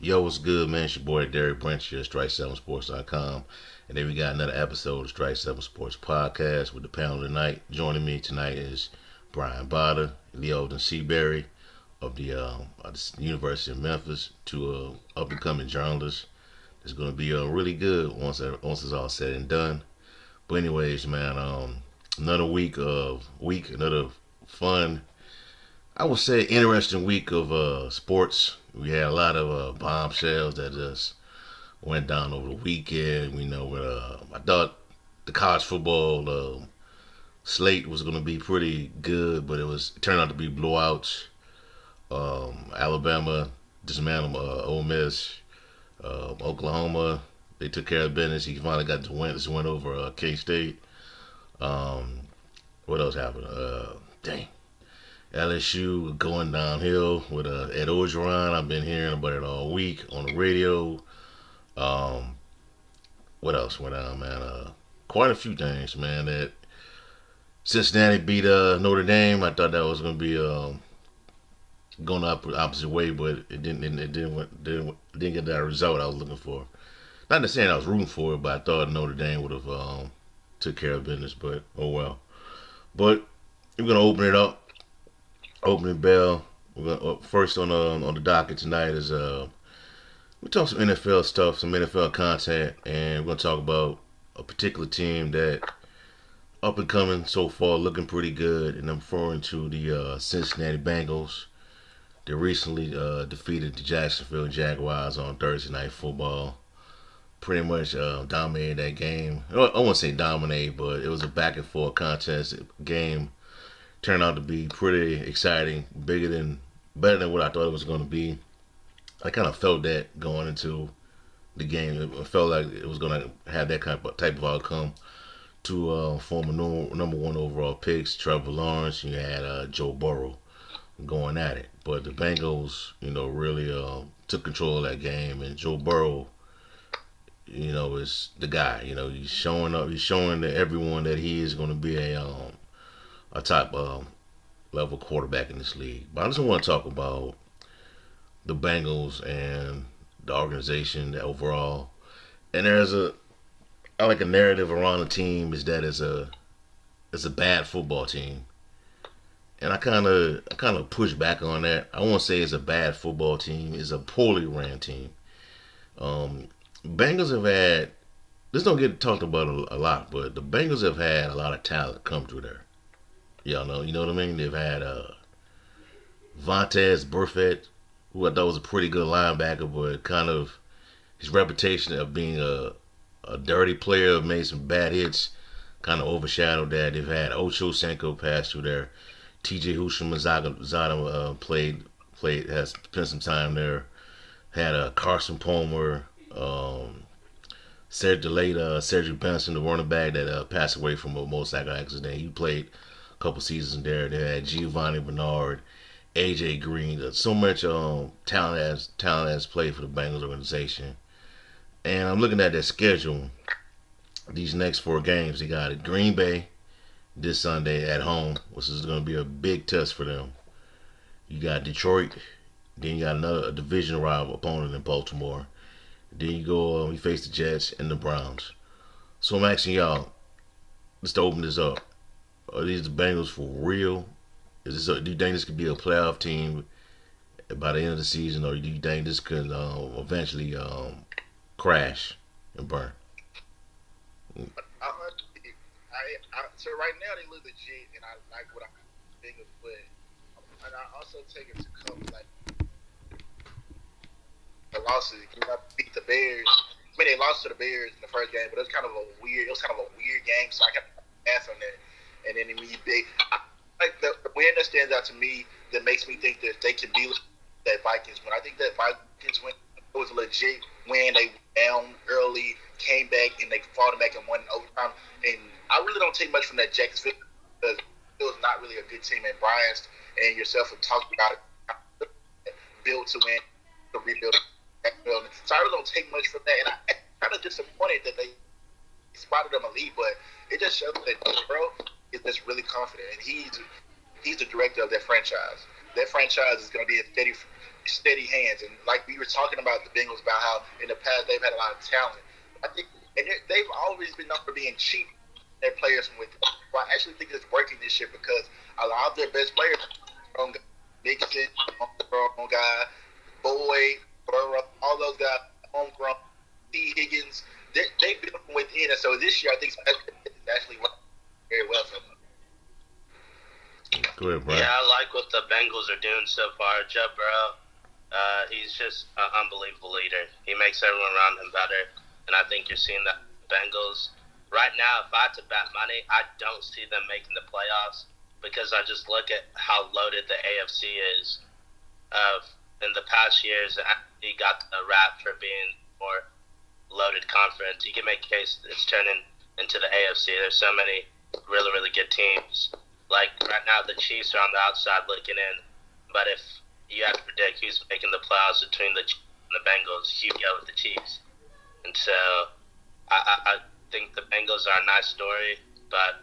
Yo, what's good, man? It's your boy Derek Branch here, Strike7Sports.com. And then we got another episode of Strike 7 Sports Podcast with the panel tonight. Joining me tonight is Brian Botter, Leodon Seabury of the University of Memphis, two up and coming journalists. It's going to be really good once it's all said and done. But anyways, man, another another fun, I would say interesting week of sports. We had a lot of bombshells that just went down over the weekend. I thought the college football slate was going to be pretty good, but it turned out to be blowouts. Alabama dismantled Ole Miss. Oklahoma, they took care of business. He finally got the win over K State. Um, what else happened? Dang. LSU going downhill with Ed Orgeron. I've been hearing about it all week on the radio. Um, what else went on, man? Quite a few things, man. That Cincinnati beat Notre Dame. I thought that was going to be going up the opposite way, but it didn't get that result I was looking for. Not to say I was rooting for it, but I thought Notre Dame would have took care of business. But oh well. But we're gonna open it up. Opening bell. We're gonna first on the docket tonight is we talk some NFL stuff, some NFL content, and we're gonna talk about a particular team that up and coming so far, looking pretty good, and I'm referring to the Cincinnati Bengals. They recently defeated the Jacksonville Jaguars on Thursday Night Football. Pretty much dominated that game. I won't say dominate, but it was a back and forth contest game. Turned out to be pretty exciting, better than what I thought it was going to be. I kind of felt that going into the game. It felt like it was going to have that type of outcome. Two former number one overall picks, Trevor Lawrence. You had Joe Burrow going at it, but the Bengals, really took control of that game, and Joe Burrow, is the guy. He's showing up. He's showing to everyone that he is going to be a top level quarterback in this league. But I just want to talk about the Bengals and the organization overall. And I like a narrative around the team is that it's a bad football team. And I kind of push back on that. I won't say it's a bad football team. It's a poorly ran team. Um, Bengals have had this don't get talked about a lot, but the Bengals have had a lot of talent come through there. Y'all know, you know what I mean. They've had Vontez Burfict, who I thought was a pretty good linebacker, but kind of his reputation of being a dirty player, made some bad hits, kind of overshadowed that. They've had Ocho Senko pass through there. T.J. Hushmanzada has spent some time there. Had Carson Palmer, Cedric Benson, the running back that passed away from a motorcycle accident. He played a couple seasons there. They had Giovanni Bernard, AJ Green. So much talent has played for the Bengals organization. And I'm looking at their schedule. These next four games, they got Green Bay this Sunday at home, which is going to be a big test for them. You got Detroit, then you got another division rival opponent in Baltimore. Then you face the Jets and the Browns. So I'm asking y'all, just to open this up, are these the Bengals for real? Do you think this could be a playoff team by the end of the season, or do you think this could eventually crash and burn? So right now they look legit, and I like what I'm thinking, but and I also take it to come like the losses. You know, beat the Bears. I mean, they lost to the Bears in the first game, but it was kind of a weird. It was kind of a weird game, so I kept pass on that. And then we big. Like the win that stands out to me that makes me think that they can be that Vikings win. I think that Vikings win. It was a legit win. They went down early, came back, and they fought back and won in overtime. And I really don't take much from that Jacksonville because it was not really a good team. And Brian's and yourself have talked about it, build to win, to rebuild. So I really don't take much from that. And I'm kind of disappointed that they spotted him a lead, but it just shows that bro is just really confident, and he's the director of that franchise. That franchise is going to be a steady hands. And like we were talking about the Bengals, about how in the past they've had a lot of talent. I think, and they've always been known for being cheap. Their players from within. Well, I actually think it's working this year because a lot of their best players, Mixon, homegrown guy, Boyd, Burrow, all those guys, homegrown, T. Higgins, they've been from within. And so this year, I think it's actually working very well for them. Go ahead, Brian. Yeah, I like what the Bengals are doing so far. Joe Burrow, he's just an unbelievable leader. He makes everyone around him better, and I think you're seeing that Bengals. Right now, if I had to bet money, I don't see them making the playoffs because I just look at how loaded the AFC is. In the past years, he got the rap for being more loaded conference. You can make a case it's turning into the AFC. There's so many really, really good teams. Like right now, the Chiefs are on the outside looking in, but if you had to predict who's making the playoffs between the Chiefs and the Bengals, you'd go with the Chiefs. And so I think the Bengals are a nice story, but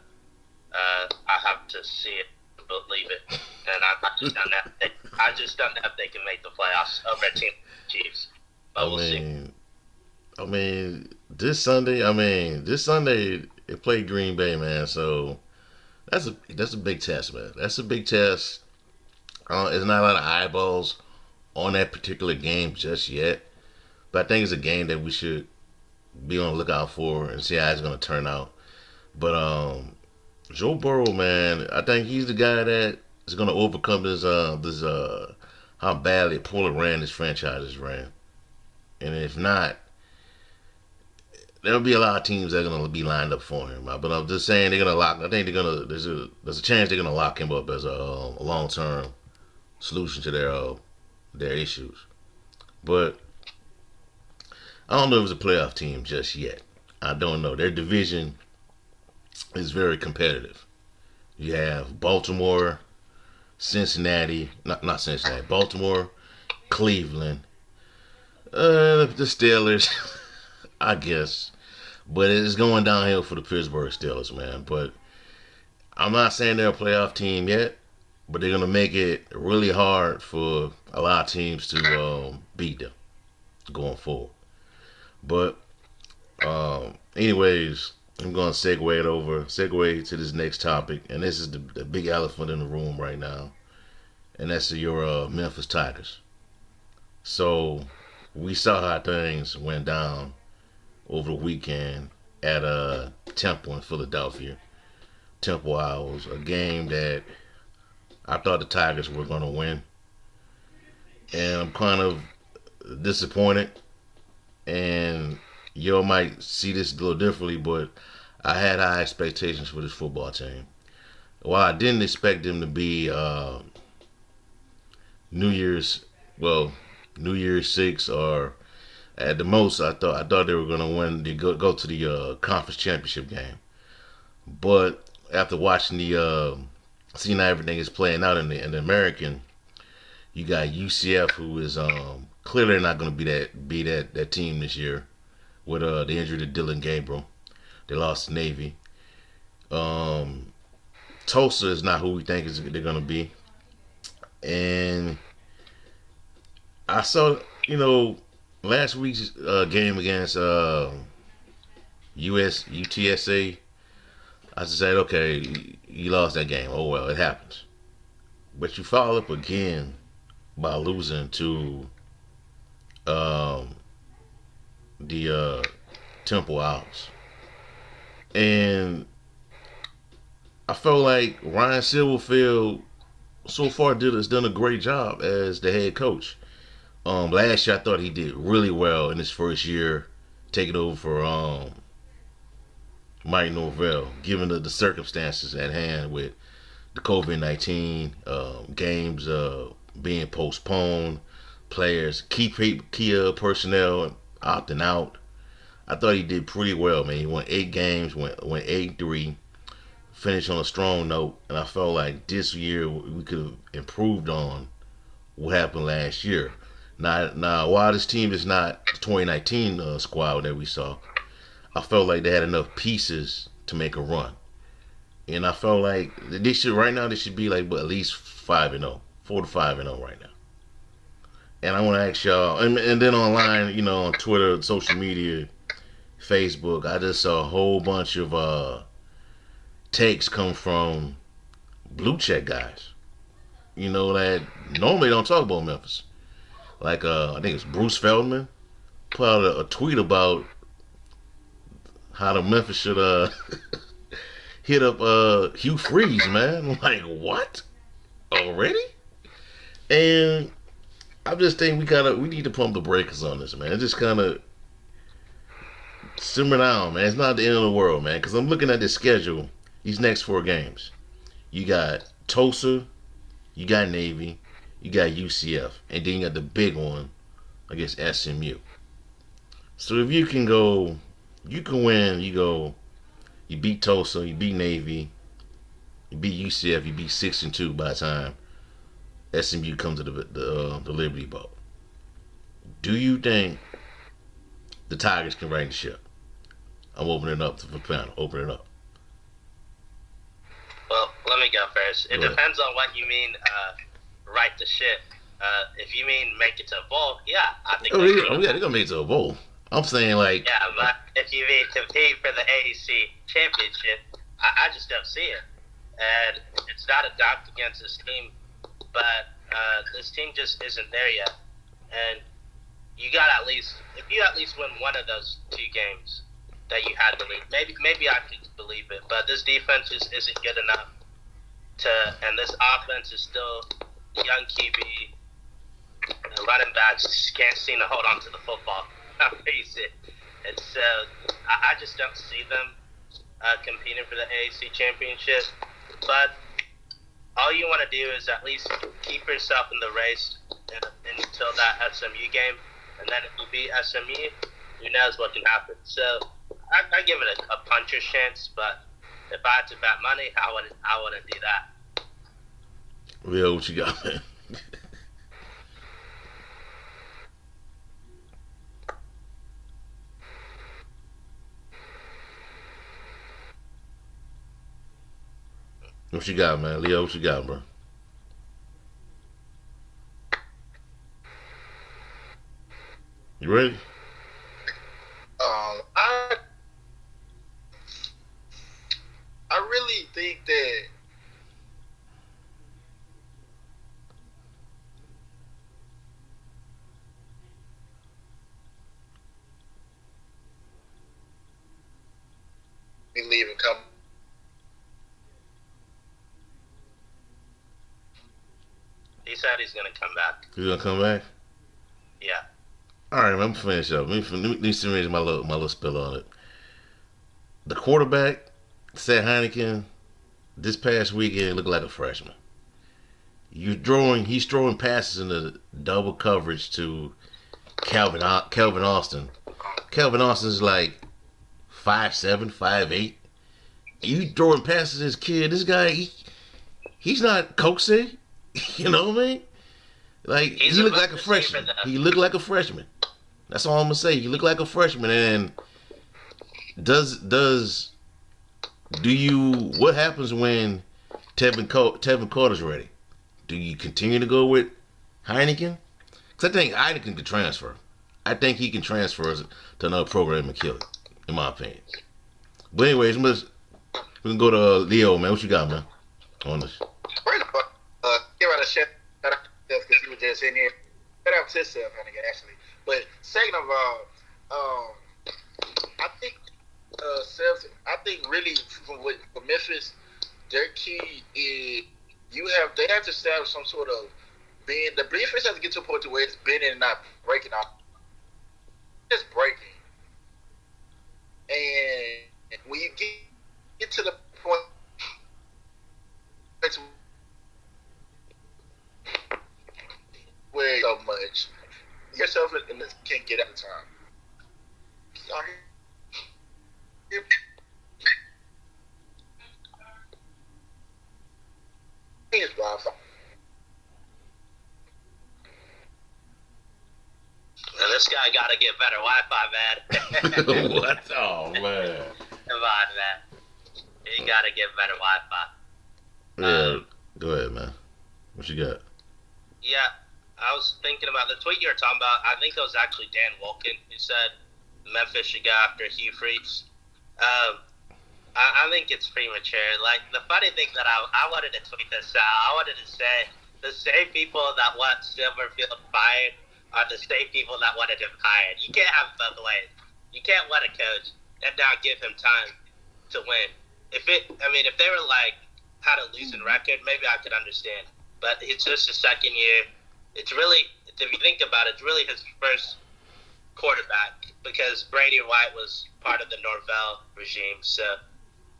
I have to see it to believe it, and I just don't know if they can make the playoffs over a team like the Chiefs. But we'll see. This Sunday, they play Green Bay, man. So that's a big test, man. That's a big test. There's not a lot of eyeballs on that particular game just yet, but I think it's a game that we should be on the lookout for and see how it's going to turn out. But Joe Burrow, man, I think he's the guy that is going to overcome this how badly poorly ran this franchise is ran. And if not, there'll be a lot of teams that are going to be lined up for him. But I'm just saying they're going to lock. I think they're going to. There's a chance they're going to lock him up as a long term solution to their issues. But I don't know if it's a playoff team just yet. I don't know. Their division is very competitive. You have Baltimore, Cincinnati, not Cincinnati, Baltimore, Cleveland, the Steelers, I guess. But it's going downhill for the Pittsburgh Steelers, man. But I'm not saying they're a playoff team yet, but they're going to make it really hard for a lot of teams to beat them going forward. But anyways, I'm going to segue to this next topic, and this is the big elephant in the room right now, and that's your Memphis Tigers. So we saw how things went down over the weekend at Temple in Philadelphia. Temple Owls, a game that I thought the Tigers were going to win, and I'm kind of disappointed. And you might see this a little differently, but I had high expectations for this football team. While I didn't expect them to be New Year's 6 or at the most, I thought they were going to win, go to the conference championship game. But after watching seeing how everything is playing out in the American, you got UCF, who is clearly not going to be that team this year with the injury to Dylan Gabriel. They lost to Navy. Tulsa is not who we think they're going to be. And I saw, last week's game against UTSA, I just said, okay, you lost that game. Oh, well, it happens. But you follow up again by losing to the Temple Owls. And I felt like Ryan Silverfield so far has done a great job as the head coach. Last year I thought he did really well in his first year taking over for Mike Norvell, given the circumstances at hand with the COVID-19 games being postponed, players, key personnel opting out. I thought he did pretty well, man. He won 8 games, went 8-3, finished on a strong note, and I felt like this year we could have improved on what happened last year. Now, while this team is not the 2019 squad that we saw, I felt like they had enough pieces to make a run. And I felt like they should be like at least 5-0, 4 to 5-0 right now. And I want to ask y'all, and then online, on Twitter, social media, Facebook, I just saw a whole bunch of takes come from blue check guys. That normally don't talk about Memphis. Like I think it's Bruce Feldman put out a tweet about how the Memphis should hit up Hugh Freeze, man. I'm like, what? Already? And I'm just thinking we need to pump the brakes on this, man. It just kind of simmer down, man. It's not the end of the world, man. Because I'm looking at the schedule. These next 4 games, you got Tulsa, you got Navy, you got UCF, and then you got the big one against SMU. So if you can go, you can win. You beat Tulsa, you beat Navy, you beat UCF, you beat 6-2 by the time SMU comes to the Liberty Bowl. Do you think the Tigers can right the ship? I'm opening it up to the panel. Open it up. Well, let me go first. It Go ahead. depends on what you mean, right the ship. If you mean make it to a bowl, yeah, I think Oh, they yeah, can. they're gonna make it to a bowl. I'm saying like, Yeah, but if you mean compete for the AAC championship, I just don't see it. And it's not a knock against this team, but this team just isn't there yet. And you got if you at least win one of those 2 games that you had to lead, maybe I could believe it. But this defense just isn't good enough and this offense is still young QB. The running backs just can't seem to hold on to the football. I face it. And so I just don't see them competing for the AAC championship. But all you want to do is at least keep yourself in the race until that SMU game. And then if you beat SMU, who knows what can happen. So I give it a puncher's chance. But if I had to bet money, I wouldn't do that. Leo, what you got, man? What you got, man? Leo, what you got, bro? You ready? I really think that we leave and come. He said he's going to come back. You gonna come back? Yeah. All right, man, I'm gonna finish up. Let me finish my little spill on it. The quarterback, Seth Heineken, this past weekend looked like a freshman. He's throwing passes in the double coverage to Calvin Austin. Calvin Austin's like 5'7", 5'8". You throwing passes to this kid. This guy, he's not coaxing. You know what I mean? Like He's he a looked good like a freshman. receiver, though. He looked like a freshman. That's all I'm gonna say. He looked like a freshman. And does do you? What happens when Tevin Carter's ready? Do you continue to go with Heineken? Because I think Heineken can transfer. I think he can transfer to another program and kill it, in my opinion. But anyways, we can go to Leo, man. What you got, man? On this. First of all, give out a shout out because he was just in here. Shout out to himself, actually. But second of all, I think I think really for Memphis, their key is they have to establish some sort of the defense has to get to a point to where it's bending and not breaking off. It's breaking. And when you get to the point where so much yourself and can't get at the time. It's Wi-Fi. And this guy got to get better Wi-Fi, man. What? Oh man. Come on, man. You got to get better Wi-Fi. Yeah. Go ahead, man. What you got? Yeah, I was thinking about the tweet you were talking about. I think it was actually Dan Wolken who said Memphis should go after Hugh Freeze. Um, I think it's premature. Like, the funny thing that I wanted to tweet this out, I wanted to say the same people that want Silverfield fired are the same people that wanted him hired. You can't have both ways. You can't let a coach and now give him time to win. If they were like had a losing record, maybe I could understand. But it's just his second year. It's really, if you think about it, it's really his first quarterback because Brady White was part of the Norvell regime. So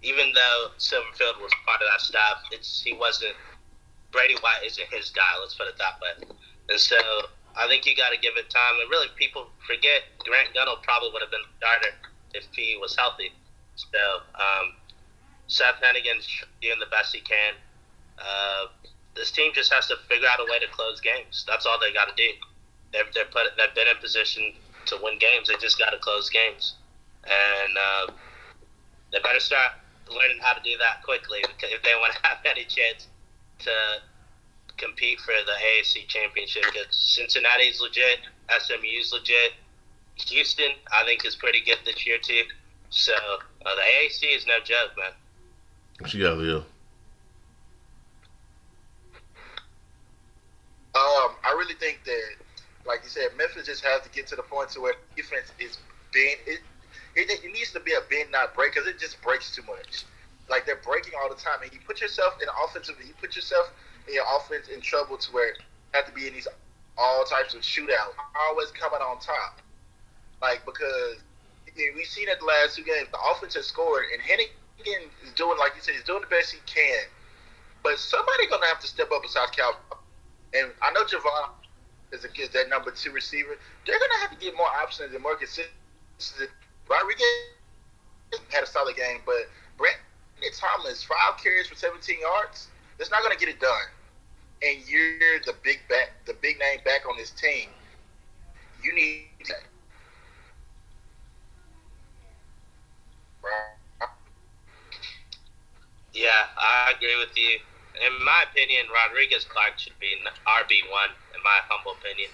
even though Silverfield was part of that staff, he wasn't. Brady White isn't his guy. Let's put it that way. And so I think you got to give it time. And really, people forget Grant Gunnell probably would have been the starter if he was healthy. So Seth Hennigan's doing the best he can. This team just has to figure out a way to close games. That's all they got to do. They've been in position to win games. They just got to close games, and they better start learning how to do that quickly because if they want to have any chance to compete for the AAC championship. Because Cincinnati's legit, SMU's legit, Houston I think is pretty good this year too. So the AAC is no joke, man. What you got, Leo? I really think that, like you said, Memphis just has to get to the point to where defense is being it needs to be a bend not break because it just breaks too much. Like they're breaking all the time, and you put yourself in your offense in trouble to where you have to be in these all types of shootouts, always coming on top. Like because we've seen it the last two games, the offense has scored, and Hennigan is doing, like you said, he's doing the best he can. But somebody's gonna have to step up besides Cal. And I know Javon is that number 2 receiver. They're gonna have to get more options and more consistent. Rodriguez had a solid game, but Brandon Thomas, 5 carries for 17 yards. That's not gonna get it done. And you're the big name back on this team. You need that. Right. Yeah, I agree with you. In my opinion, Rodriguez Clark should be an RB1, in my humble opinion.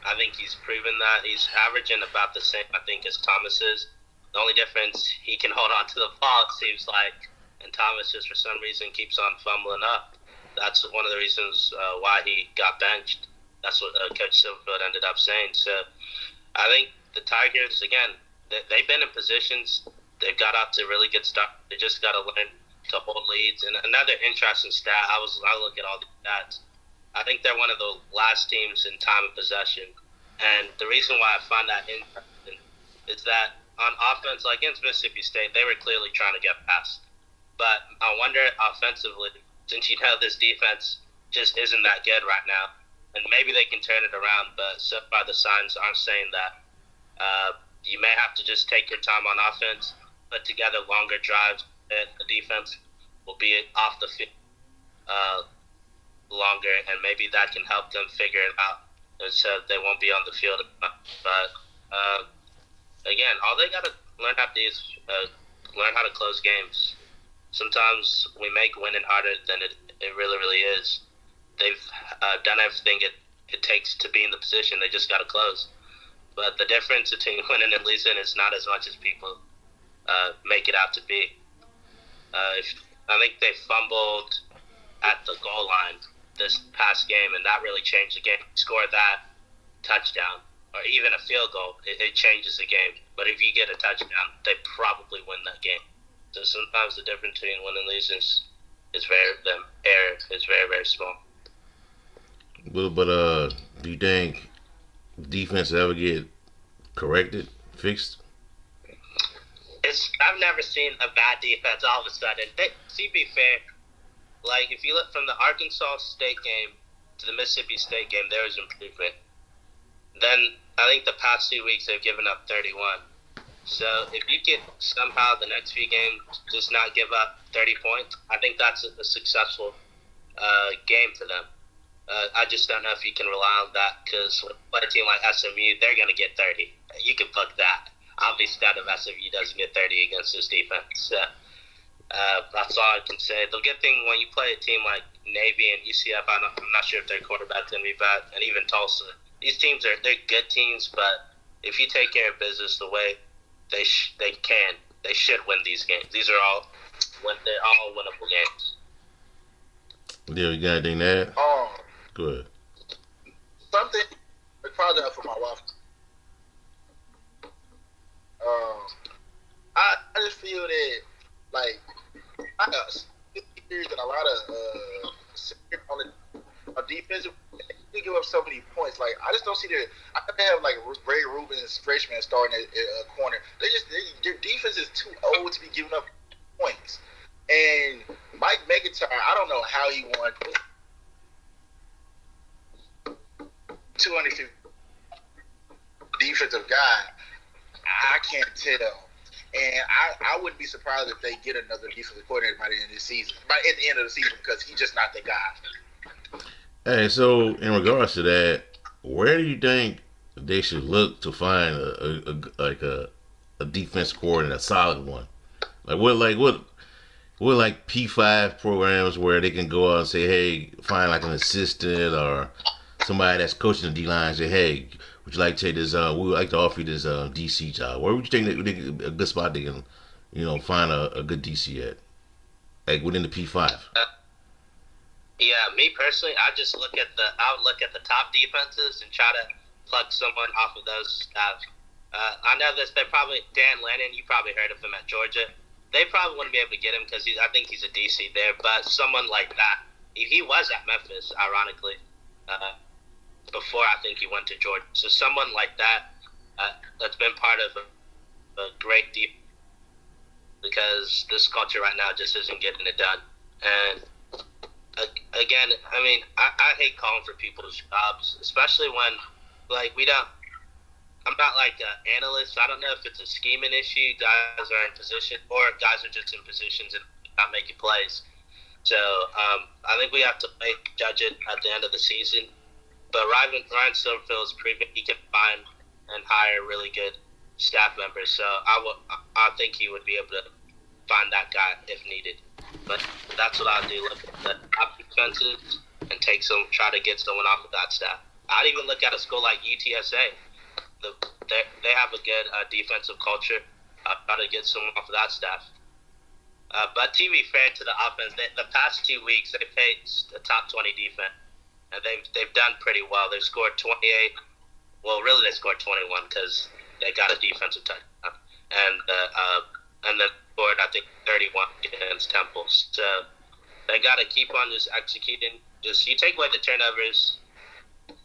I think he's proven that. He's averaging about the same, I think, as Thomas is. The only difference, he can hold on to the ball, it seems like, and Thomas just for some reason keeps on fumbling up. That's one of the reasons why he got benched. That's what Coach Silverfield ended up saying. So I think the Tigers, again, they've been in positions. They've got out to really good stuff. They just got to learn to hold leads. And another interesting stat, I look at all the stats. I think they're one of the last teams in time of possession. And the reason why I find that interesting is that on offense, like against Mississippi State, they were clearly trying to get past. But I wonder offensively, since you know this defense just isn't that good right now, and maybe they can turn it around, but so far the signs aren't saying that. You may have to just take your time on offense, put together longer drives. The defense will be off the field longer, and maybe that can help them figure it out, and so they won't be on the field. But again, all they got to learn how to do is learn how to close games. Sometimes we make winning harder than it really, really is. They've done everything it takes to be in the position. They just got to close. But the difference between winning and losing is not as much as people make it out to be. I think they fumbled at the goal line this past game, and that really changed the game. Score that touchdown, or even a field goal, it changes the game. But if you get a touchdown, they probably win that game. So sometimes the difference between winning and losing is very, very small. But do you think defense ever get corrected, fixed? I've never seen a bad defense all of a sudden. To be fair, like if you look from the Arkansas State game to the Mississippi State game, there was improvement. Then I think the past 2 weeks they've given up 31. So if you could somehow the next few games just not give up 30 points, I think that's a successful game for them. I just don't know if you can rely on that because with a team like SMU, they're going to get 30. You can book that. I'll be stunned if SMU doesn't get 30 against this defense. So, that's all I can say. The good thing when you play a team like Navy and UCF. I'm not sure if their quarterback's gonna be back, and even Tulsa. These teams they're good teams, but if you take care of business the way they should win these games. They're all winnable games. Yeah, you got anything to add? Good. Something. I apologize for my wife. I just feel that like I got years and a lot of on defensive. They give up so many points. Like I just don't see I have like Ray Rubin's freshman starting at corner. Their defense is too old to be giving up points. And Mike McIntyre, I don't know how he won 250 defensive guy. I can't tell. And I wouldn't be surprised if they get another defensive coordinator by the end of the season. At the end of the season, because he's just not the guy. Hey, so in regards to that, where do you think they should look to find a defense coordinator, a solid one? What P5 programs where they can go out and say, hey, find like an assistant or somebody that's coaching the D line and say, hey, would you like to take this? We would like to offer you this DC job. Where would you think a good spot they can, find a good DC at, like within the P5? Yeah, me personally, I would look at the top defenses and try to plug someone off of those staff. I know this. Dan Lannon. You probably heard of him at Georgia. They probably wouldn't be able to get him because I think he's a DC there. But someone like that, he was at Memphis, ironically, before I think he went to Georgia. So someone like that that's been part of a great deep, because this culture right now just isn't getting it done. And again, I mean, I hate calling for people's jobs, especially when, like, I'm not like an analyst. I don't know if it's a scheming issue. Guys are in position, or guys are just in positions and not making plays. So I think we have to judge it at the end of the season. But Ryan Silverfield has proven he can find and hire really good staff members. So I think he would be able to find that guy if needed. But that's what I'll do. Look at the top defenses and try to get someone off of that staff. I'd even look at a school like UTSA. They have a good defensive culture. Try to get someone off of that staff. But to be fair to the offense, the past 2 weeks they faced the top 20 defense, and they've done pretty well. They've scored 28. Well, really they scored 21 because they got a defensive touchdown, and then scored I think 31 against Temple. So they got to keep on just executing. Just you take away the turnovers,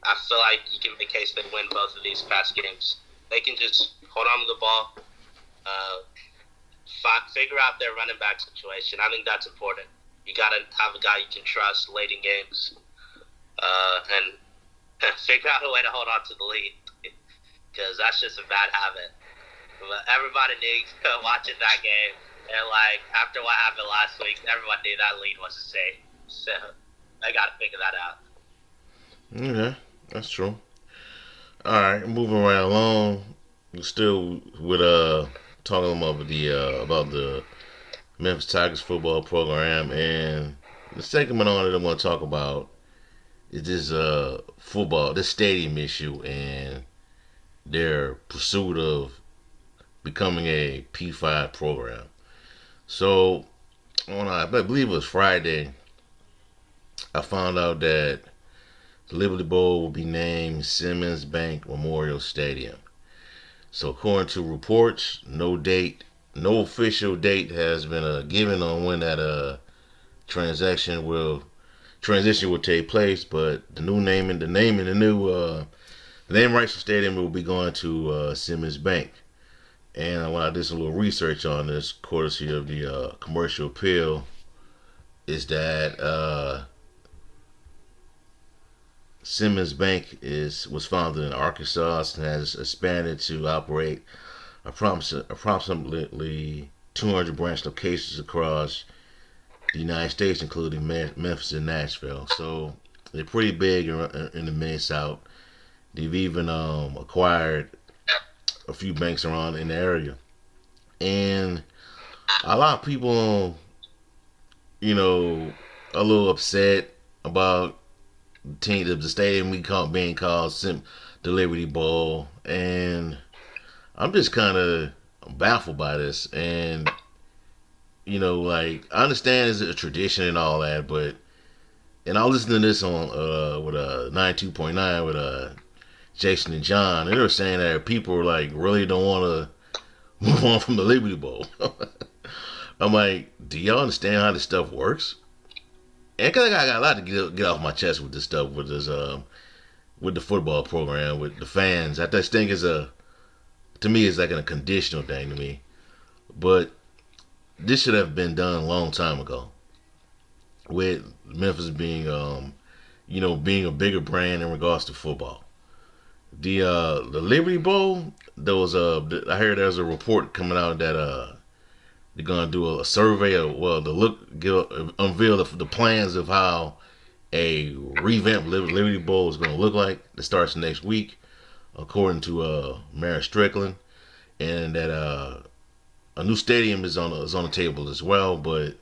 I feel like you can make a case they win both of these past games. They can just hold on to the ball, figure out their running back situation. I think that's important. You got to have a guy you can trust late in games, and figure out a way to hold on to the lead, because that's just a bad habit. But everybody knew watching that game, and like after what happened last week, everyone knew that lead wasn't safe. So they got to figure that out. Okay, that's true. All right, moving right along. We're still with talking about the Memphis Tigers football program, and the segment on it I want to talk about is this stadium issue and their pursuit of becoming a P5 program. So I believe it was Friday, I found out that the Liberty Bowl will be named Simmons Bank Memorial Stadium. So according to reports, no official date has been given on when that transition will take place. But the name rights for stadium will be going to Simmons Bank. And when I did some little research on this, courtesy of the Commercial Appeal, is that Simmons Bank was founded in Arkansas and has expanded to operate approximately 200 branch locations across the United States, including Memphis and Nashville. So they're pretty big in the Mid-South. They've even acquired a few banks around in the area. And a lot of people, a little upset about the stadium being called the Liberty Bowl, and I'm just kind of baffled by this. And like I understand it's a tradition and all that, but I was listening to this on with 92.9 with Jason and John, and they were saying that people were like really don't want to move on from the Liberty Bowl. I'm like, do y'all understand how this stuff works? And cause I got a lot to get off my chest with this stuff, with the football program, with the fans. I just think to me it's like a conditional thing to me. But this should have been done a long time ago. With Memphis being being a bigger brand in regards to football. The Liberty Bowl, I heard there's a report coming out that they're gonna do a survey of unveil the plans of how a revamped Liberty Bowl is gonna look like. That starts next week, according to Mayor Strickland, and that a new stadium is on the table as well. But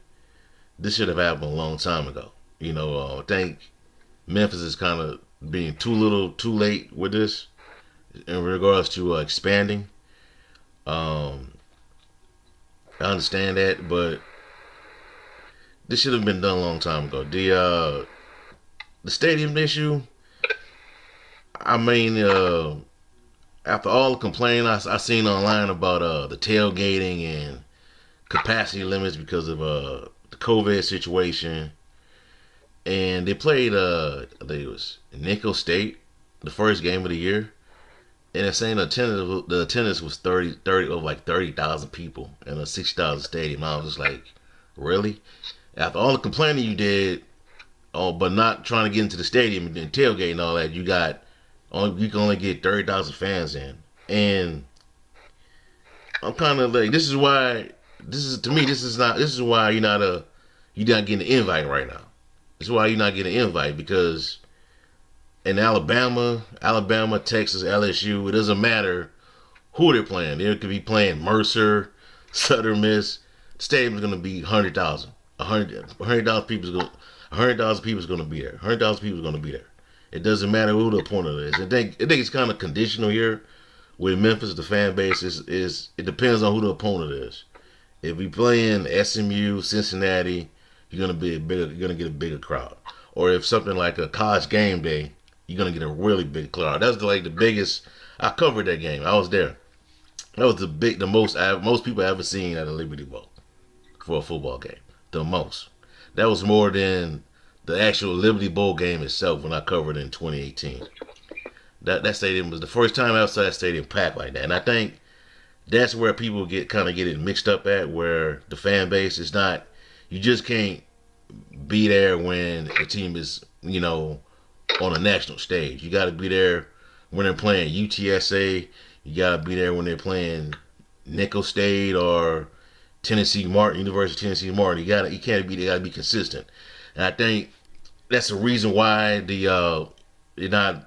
this should have happened a long time ago. I think Memphis is kind of being too little, too late with this in regards to expanding. Um, I understand that, but this should have been done a long time ago. The stadium issue. I mean, after all the complaining I seen online about the tailgating and capacity limits because of the COVID situation, and they played I think it was Nico State, the first game of the year, and they're saying the attendance was 30 of like 30,000 people in a 60,000 stadium. I was just like, really? After all the complaining you did, but not trying to get into the stadium and tailgate and all that, you can only get 30,000 fans in, and I'm kind of like, this is why you're not getting an invite right now. This is why you're not getting an invite, because in Alabama, Texas, LSU, it doesn't matter who they're playing. They could be playing Mercer, Southern Miss. The stadium's gonna be 100,000. 100,000 people's going. 100,000 people's gonna be there. 100,000 people's gonna be there. It doesn't matter who the opponent is. I think it's kind of conditional here with Memphis. The fan base is it depends on who the opponent is. If we play in SMU, Cincinnati, you're gonna get a bigger crowd. Or if something like a college game day, you're gonna get a really big crowd. That's like the biggest. I covered that game. I was there. That was the most people I ever seen at a Liberty Bowl for a football game. The most. That was more than the actual Liberty Bowl game itself when I covered it in 2018. That stadium was the first time I saw that stadium packed like that, and I think that's where people get it mixed up at, where the fan base is not. You just can't be there when a team is on a national stage. You got to be there when they're playing UTSA. You got to be there when they're playing Nickel State or University of Tennessee Martin. You can't be. They got to be consistent. And I think that's the reason why they're not.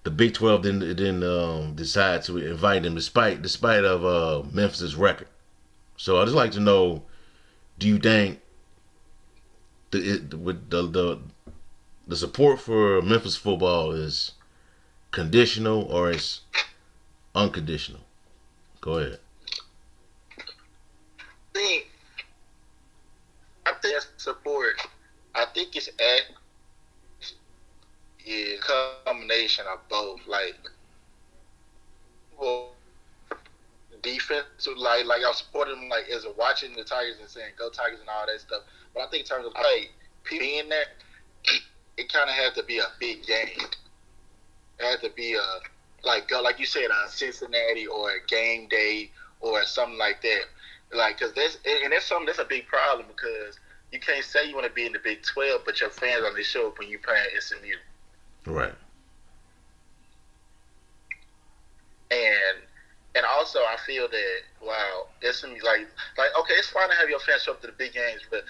The Big 12 didn't decide to invite them despite of Memphis's record. So I just like to know: do you think the support for Memphis football is conditional or is unconditional? Go ahead. think I think that's support. I think it's a combination of both. Like, well, defense, so like I'm supporting them, like as a watching the Tigers and saying go Tigers and all that stuff. But I think in terms of play, being there, it kind of has to be a big game. It has to be like you said, a Cincinnati or a game day or something like that. Like, cause that's a big problem, because you can't say you want to be in the Big 12, but your fans only show up when you playing SMU. Right. And also I feel that, wow, SMU, like okay, it's fine to have your fans show up to the big games, but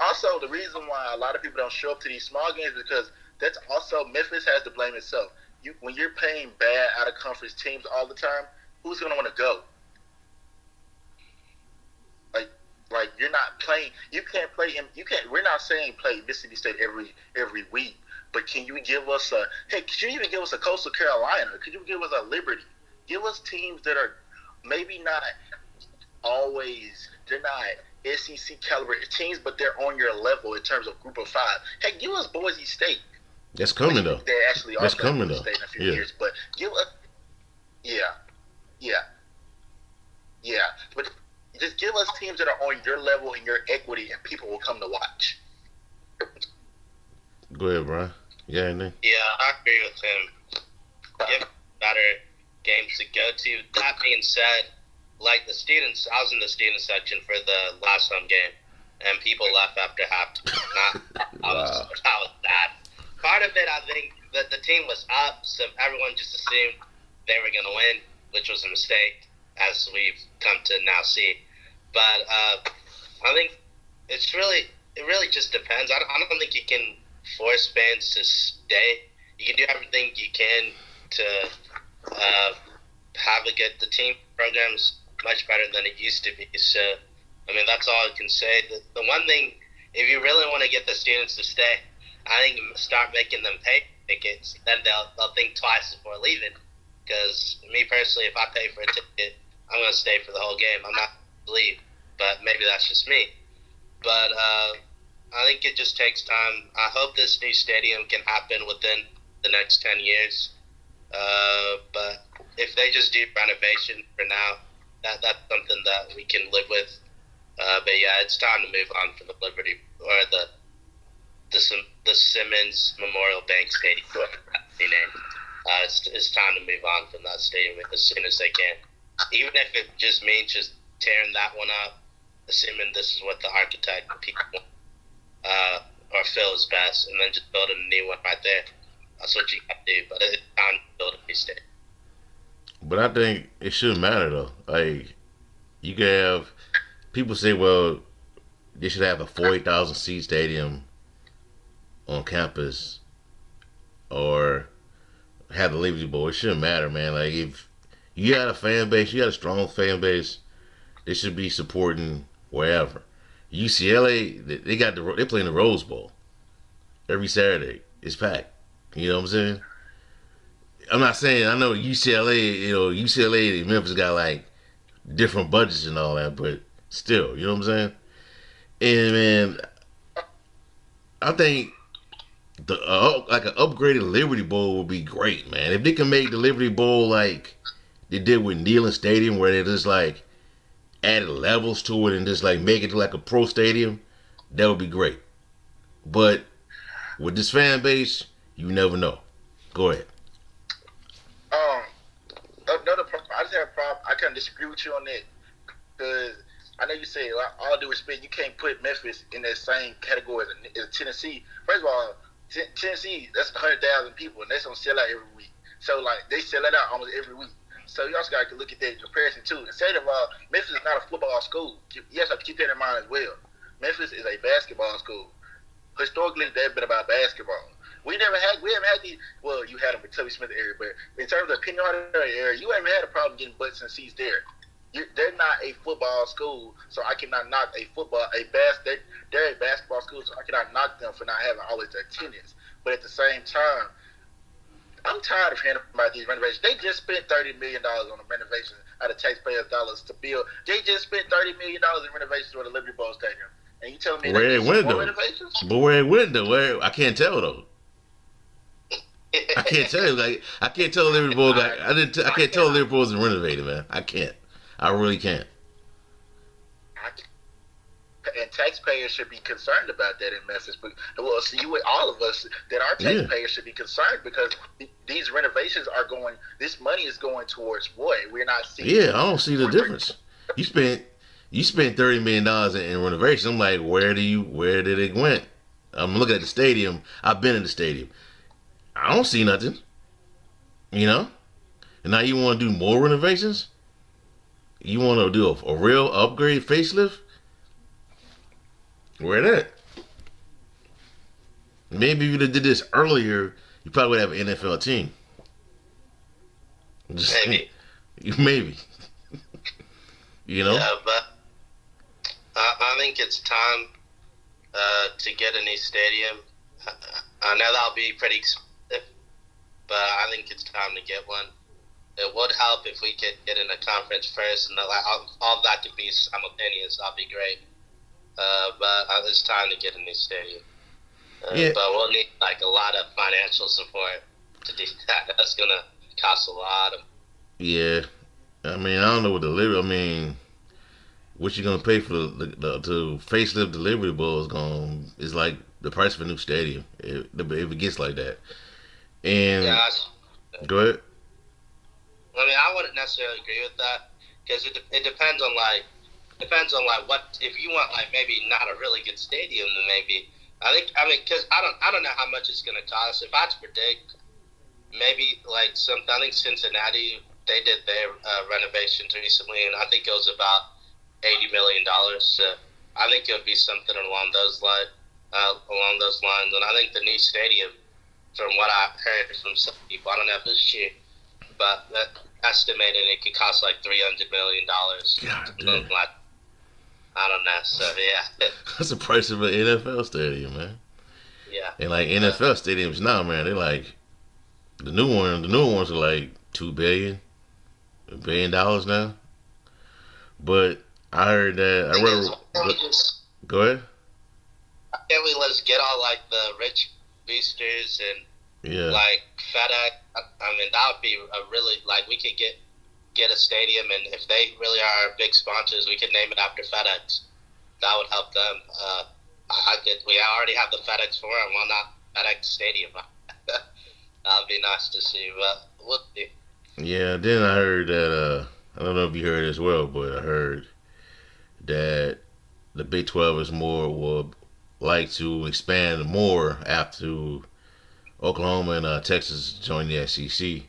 also the reason why a lot of people don't show up to these small games is because that's also Memphis has to blame itself. When you're paying bad out of conference teams all the time, who's gonna want to go? Like Like you're not playing. You can't play him. You can't. We're not saying play Mississippi State every week. But can you give us a? Hey, could you even give us a Coastal Carolina? Could you give us a Liberty? Give us teams that are maybe not always. They're not SEC caliber teams, but they're on your level in terms of Group of Five. Hey, give us Boise State. That's coming though. They actually are coming though. State in a few years, but give us. Yeah. But just give us teams that are on your level and your equity, and people will come to watch. Go ahead, Brian. Yeah, anything? Yeah, I agree with him. Give better games to go to. That being said, like the students, I was in the student section for the last home game, and people left after half. I was sad. Part of it, I think, that the team was up, so everyone just assumed they were going to win, which was a mistake, as we've come to now see. But I think it really just depends. I don't think you can force fans to stay. You can do everything you can to have a good. The team program's much better than it used to be. So, I mean, that's all I can say. The one thing, if you really want to get the students to stay, I think start making them pay tickets. Then they'll think twice before leaving. Because me personally, if I pay for a ticket, I'm going to stay for the whole game. I'm not going to leave. But maybe that's just me. But I think it just takes time. I hope this new stadium can happen within the next 10 years. But if they just do renovation for now, that's something that we can live with. But yeah, it's time to move on from the Liberty or the Simmons Memorial Bank Stadium. It's time to move on from that stadium as soon as they can. Even if it just means just tearing that one up, assuming this is what the architect people want, or feels best, and then just building a new one right there. That's what you got to do. But it's time to build a new stadium. But I think it shouldn't matter though. Like you can have people say, well, they should have a 40,000 seat stadium on campus, or have the Liberty Bowl. It shouldn't matter, man. Like if you got a fan base, you got a strong fan base, they should be supporting wherever. UCLA, they play in the Rose Bowl every Saturday. It's packed. You know what I'm saying? I'm not saying I know UCLA and Memphis got like different budgets and all that, but still, you know what I'm saying? And man, I think like an upgraded Liberty Bowl would be great, man. If they can make the Liberty Bowl like they did with Neyland Stadium, where they just like added levels to it and just like make it like a pro stadium, that would be great. But with this fan base, you never know. Go ahead. Another problem. I just have a problem. I kind of disagree with you on that because I know you say all due respect, you can't put Memphis in that same category as Tennessee. First of all, Tennessee, that's 100,000 people, and they don't sell out every week. So like they sell it out almost every week. So you also got to look at that in comparison too. And second of all, Memphis is not a football school. You have to keep that in mind as well. Memphis is a basketball school. Historically, they've been about basketball. We haven't had these. Well, you had them with Tubby Smith area, but in terms of Penny Hardaway area, you haven't had a problem getting butts and seats there. They're not a football school, so I cannot knock they're a basketball school, so I cannot knock them for not having always the attendance. But at the same time, I'm tired of hearing about these renovations. They just spent $30 million on the renovations out of taxpayers' dollars to build. They just spent $30 million in renovations for the Liberty Bowl Stadium. And you telling me where it went though? Renovations? But where it went though? Where I can't tell though. I can't tell you. Like I can't tell Liberty Bowl. Like I can't tell Liberty Bowl is renovated, man. I can't. I really can't. And taxpayers should be concerned about that in Memphis. But well, see, all of us that our taxpayers should be concerned because these renovations are going. This money is going towards what we're not seeing. Yeah, I don't see the difference. You spent $30 million in renovation. I'm like, where did it went? I'm looking at the stadium. I've been in the stadium. I don't see nothing. You know? And now you want to do more renovations? You want to do a real upgrade facelift? Where that? Maybe if you did this earlier, you probably would have an NFL team. Maybe. Maybe. You know? Yeah, but I think it's time to get a new stadium. I know that'll be pretty expensive, but I think it's time to get one. It would help if we could get in a conference first, and all that could be simultaneous. That'd be great. But it's time to get a new stadium. Yeah, But we'll need like a lot of financial support to do that. That's gonna cost a lot of. yeah. I mean, I don't know what the Liberty. I mean, what you gonna pay for the to facelift the Liberty Bowl is like the price of a new stadium if it gets like that. Yeah, And go ahead. I mean, I wouldn't necessarily agree with that because it depends on like what if you want like maybe not a really good stadium then maybe I mean because I don't know how much it's gonna cost. If I had to predict, maybe like I think Cincinnati they did their renovations recently and I think it was about $80 million. So I think it would be something along those lines. And I think the new stadium, from what I heard from some people, I don't know if it's true, but estimated it could cost like $300 million. God damn. Like I don't know. So yeah, That's the price of an NFL stadium, man. yeah. And like NFL stadiums now, man, they're like the new ones are like $2 billion now. But I heard that I read. Go ahead. Can't we let's get all like the rich boosters and Yeah, like FedEx? I mean, that would be a really like we could get a stadium, and if they really are our big sponsors, we could name it after FedEx. That would help them. I could. We already have the FedEx Forum. Why not FedEx Stadium? That would be nice to see. But we'll see. yeah. Then I heard that I don't know if you heard as well, but I heard that the Big 12 is more will like to expand more after Oklahoma and Texas join the SEC.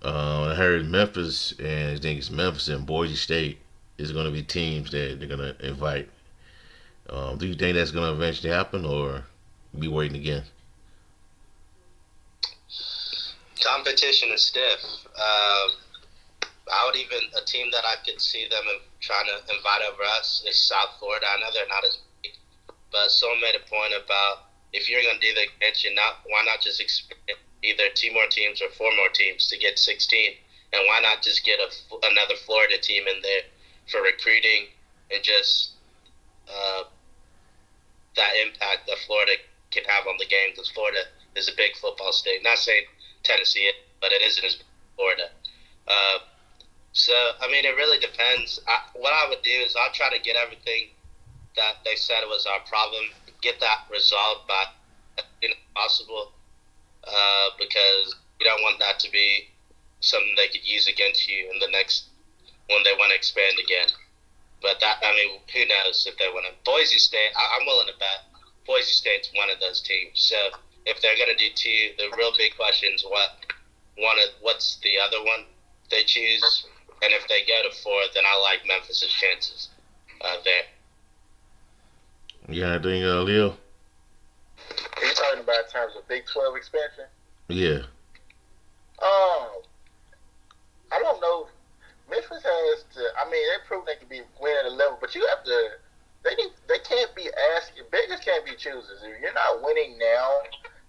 I heard Memphis and I think it's Memphis and Boise State is going to be teams that they're going to invite. Do you think that's going to eventually happen, or be waiting again? Competition is stiff. I would even a team that I could see them trying to invite over us is South Florida. I know they're not as big, but someone made a point about if you're going to do the expansion, why not just expand either 2 more teams or 4 more teams to get 16, and why not just get another Florida team in there for recruiting and just that impact that Florida can have on the game because Florida is a big football state. Not saying Tennessee, but it isn't as big as Florida. So, I mean, it really depends. What I would do is I'll try to get everything that they said was our problem, get that resolved by as soon as possible, because you don't want that to be something they could use against you in the next when they want to expand again. But that, I mean, who knows if they want to. Boise State, I'm willing to bet Boise State's one of those teams. So if they're going to do 2, the real big question is what's the other one they choose, and if they go to 4, then I like Memphis's chances there. You got anything, Leo? Are you talking about in terms of Big 12 expansion? Yeah. I don't know. Memphis has to. I mean, they proved they can be winning at a level, but you have to. They can't be asking. Beggars can't be choosers. If you're not winning now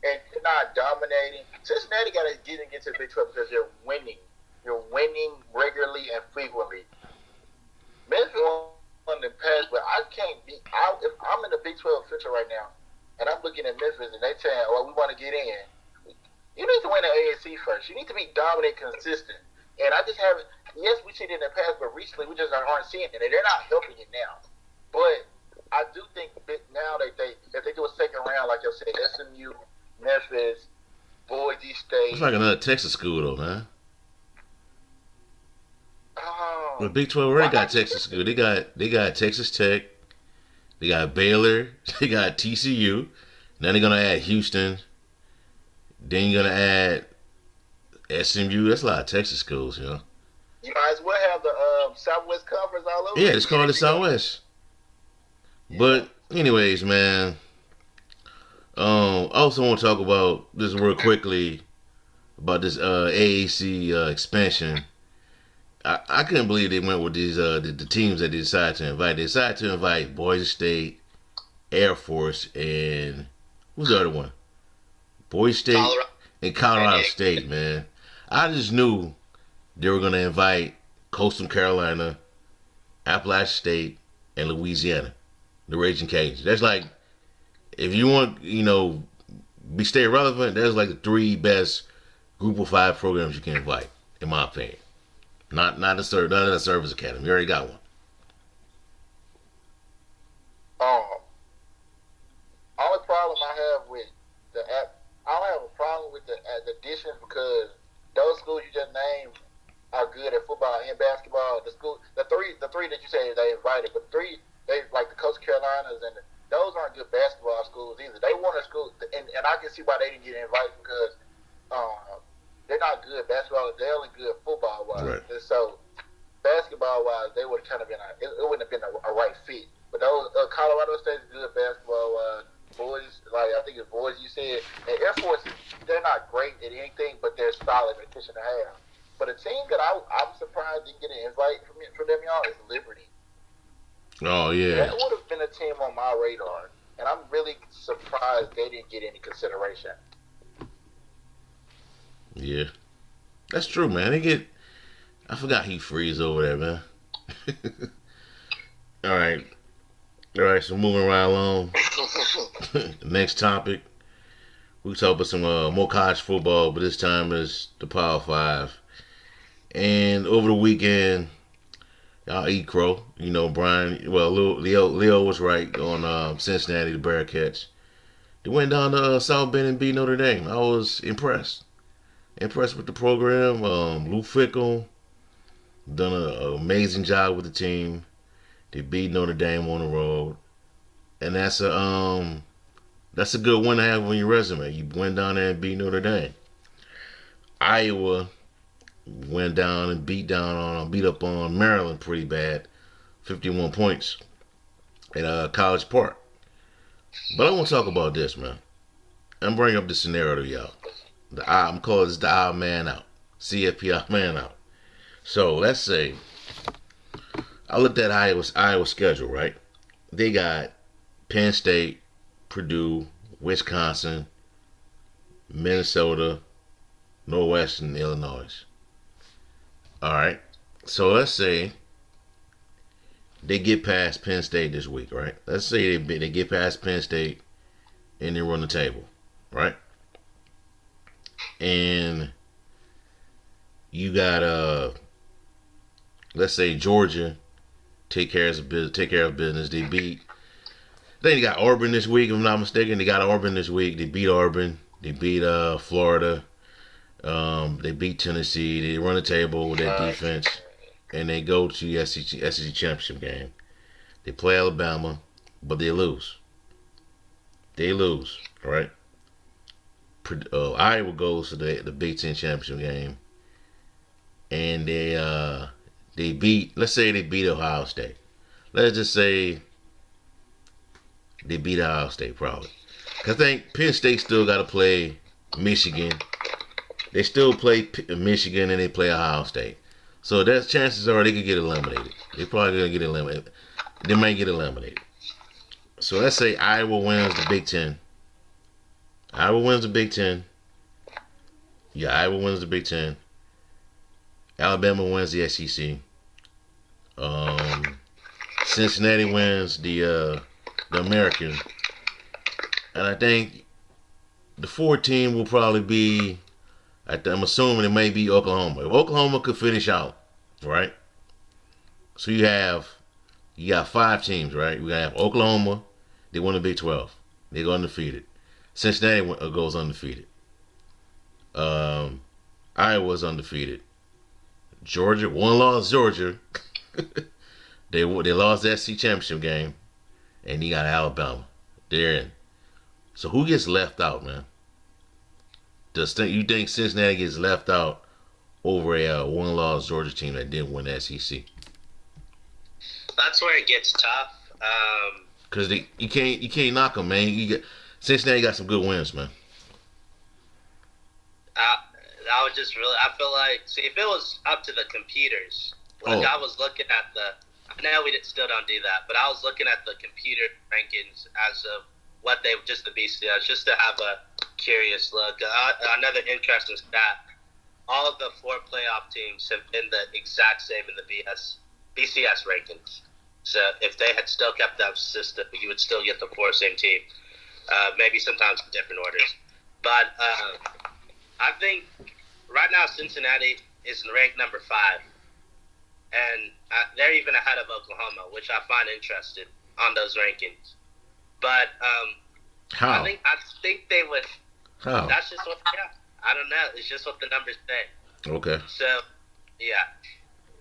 and you're not dominating, Cincinnati got to get into the Big 12 because they're winning. You're winning regularly and frequently. Memphis won the past, but I can't be. If I'm in the Big 12 official right now, and I'm looking at Memphis, and they saying, "Oh, we want to get in." You need to win the AAC first. You need to be dominant, consistent. And I just haven't. Yes, we see it in the past, but recently we just aren't seeing it, and they're not helping it now. But I do think that now if they do a second round, like I said, SMU, Memphis, Boise State. It's like another Texas school, though, man. The Oh, Big 12 already got Texas school. They got Texas Tech. They got Baylor. They got TCU. Now they're gonna add Houston. Then you're gonna add SMU. That's a lot of Texas schools, you know. you might as well have the Southwest Conference all over. Yeah, it's called the Southwest. But anyways, man. I also want to talk about this real quickly about this AAC expansion. I couldn't believe they went with these the teams that they decided to invite. They decided to invite Boise State, Air Force, and who's the other one? Boise State Colorado. and Colorado State, man. I just knew they were gonna invite Coastal Carolina, Appalachian State, and Louisiana, the Raging Cajuns. That's like if you want, be stay relevant. That's like the three best Group of Five programs you can invite, in my opinion. Not the service academy. You already got one. Um, only problem I have with the app, I don't have a problem with the additions because those schools you just named are good at football and basketball. The three that you say they invited, but they like the Coastal Carolinas those aren't good basketball schools either. They want a school, and I can see why they didn't get invited because they're not good basketball. They're only good football wise. Right. And so basketball wise, they would have kind of been it wouldn't have been a right fit. But those Colorado State's good basketball wise. Boys, like I think it's boys you said, and Air Force, they're not great at anything, but they're solid in addition to have. But a team that I'm surprised didn't get an invite from them, y'all, is Liberty. Oh yeah. That would have been a team on my radar, and I'm really surprised they didn't get any consideration. Yeah. That's true, man. I forgot he frees over there, man. All right. All right, so moving right along. Next topic. We talk about some more college football, but this time it's the Power Five. And over the weekend, y'all eat crow. Brian. Well, Leo was right on Cincinnati, the Bearcats. They went down to South Bend and beat Notre Dame. I was impressed. Impressed with the program. Lou Fickle done an amazing job with the team. They beat Notre Dame on the road, and that's a good one to have on your resume. You went down there and beat Notre Dame. Iowa went down and beat up on Maryland pretty bad, 51 points at College Park. But I want to talk about this, man. I'm bringing up this scenario to y'all. I'm calling this the odd man out. CFP odd man out. So let's say I looked at Iowa schedule, right? They got Penn State, Purdue, Wisconsin, Minnesota, Northwestern, Illinois. All right. So let's say they get past Penn State this week, right? Let's say they get past Penn State and they run the table, right? And you got let's say Georgia take care of business. They beat. I think they got Auburn this week, if I'm not mistaken. They got Auburn this week. They beat Auburn. They beat Florida. They beat Tennessee. They run the table with their defense, and they go to the SEC championship game. They play Alabama, but they lose. They lose, right? Iowa goes to the Big Ten championship game, and they beat. Let's say they beat Ohio State. Let's just say they beat Ohio State probably. Cause I think Penn State still got to play Michigan. They still play Michigan and they play Ohio State. So there's chances are they could get eliminated. They probably gonna get eliminated. They might get eliminated. So let's say Iowa wins the Big Ten. Iowa wins the Big Ten. Yeah, Iowa wins the Big Ten. Alabama wins the SEC. Cincinnati wins the American. And I think the 4th team will probably be, I'm assuming it may be Oklahoma. If Oklahoma could finish out, right? So you got 5 teams, right? We have Oklahoma. They won the Big 12. They go undefeated. Cincinnati goes undefeated. Iowa's undefeated. Georgia, one loss Georgia. they lost the SEC championship game. And you got Alabama. They're in. So who gets left out, man? You think Cincinnati gets left out over a one-loss Georgia team that didn't win the SEC? That's where it gets tough. Because you can't knock them, man. Cincinnati got some good wins, man. I would just really. I feel like, see, if it was up to the computers, like I was looking at the. I know we still don't do that, but I was looking at the computer rankings as of what they just the BCS, just to have a curious look. Another interesting stat: all of the 4 playoff teams have been the exact same in the BCS rankings. So if they had still kept that system, you would still get the 4 same team. Maybe sometimes in different orders. But I think right now Cincinnati is ranked number 5. And they're even ahead of Oklahoma, which I find interesting on those rankings. But How? I think they would. How? That's just what. Yeah, I don't know. It's just what the numbers say. Okay. So, yeah.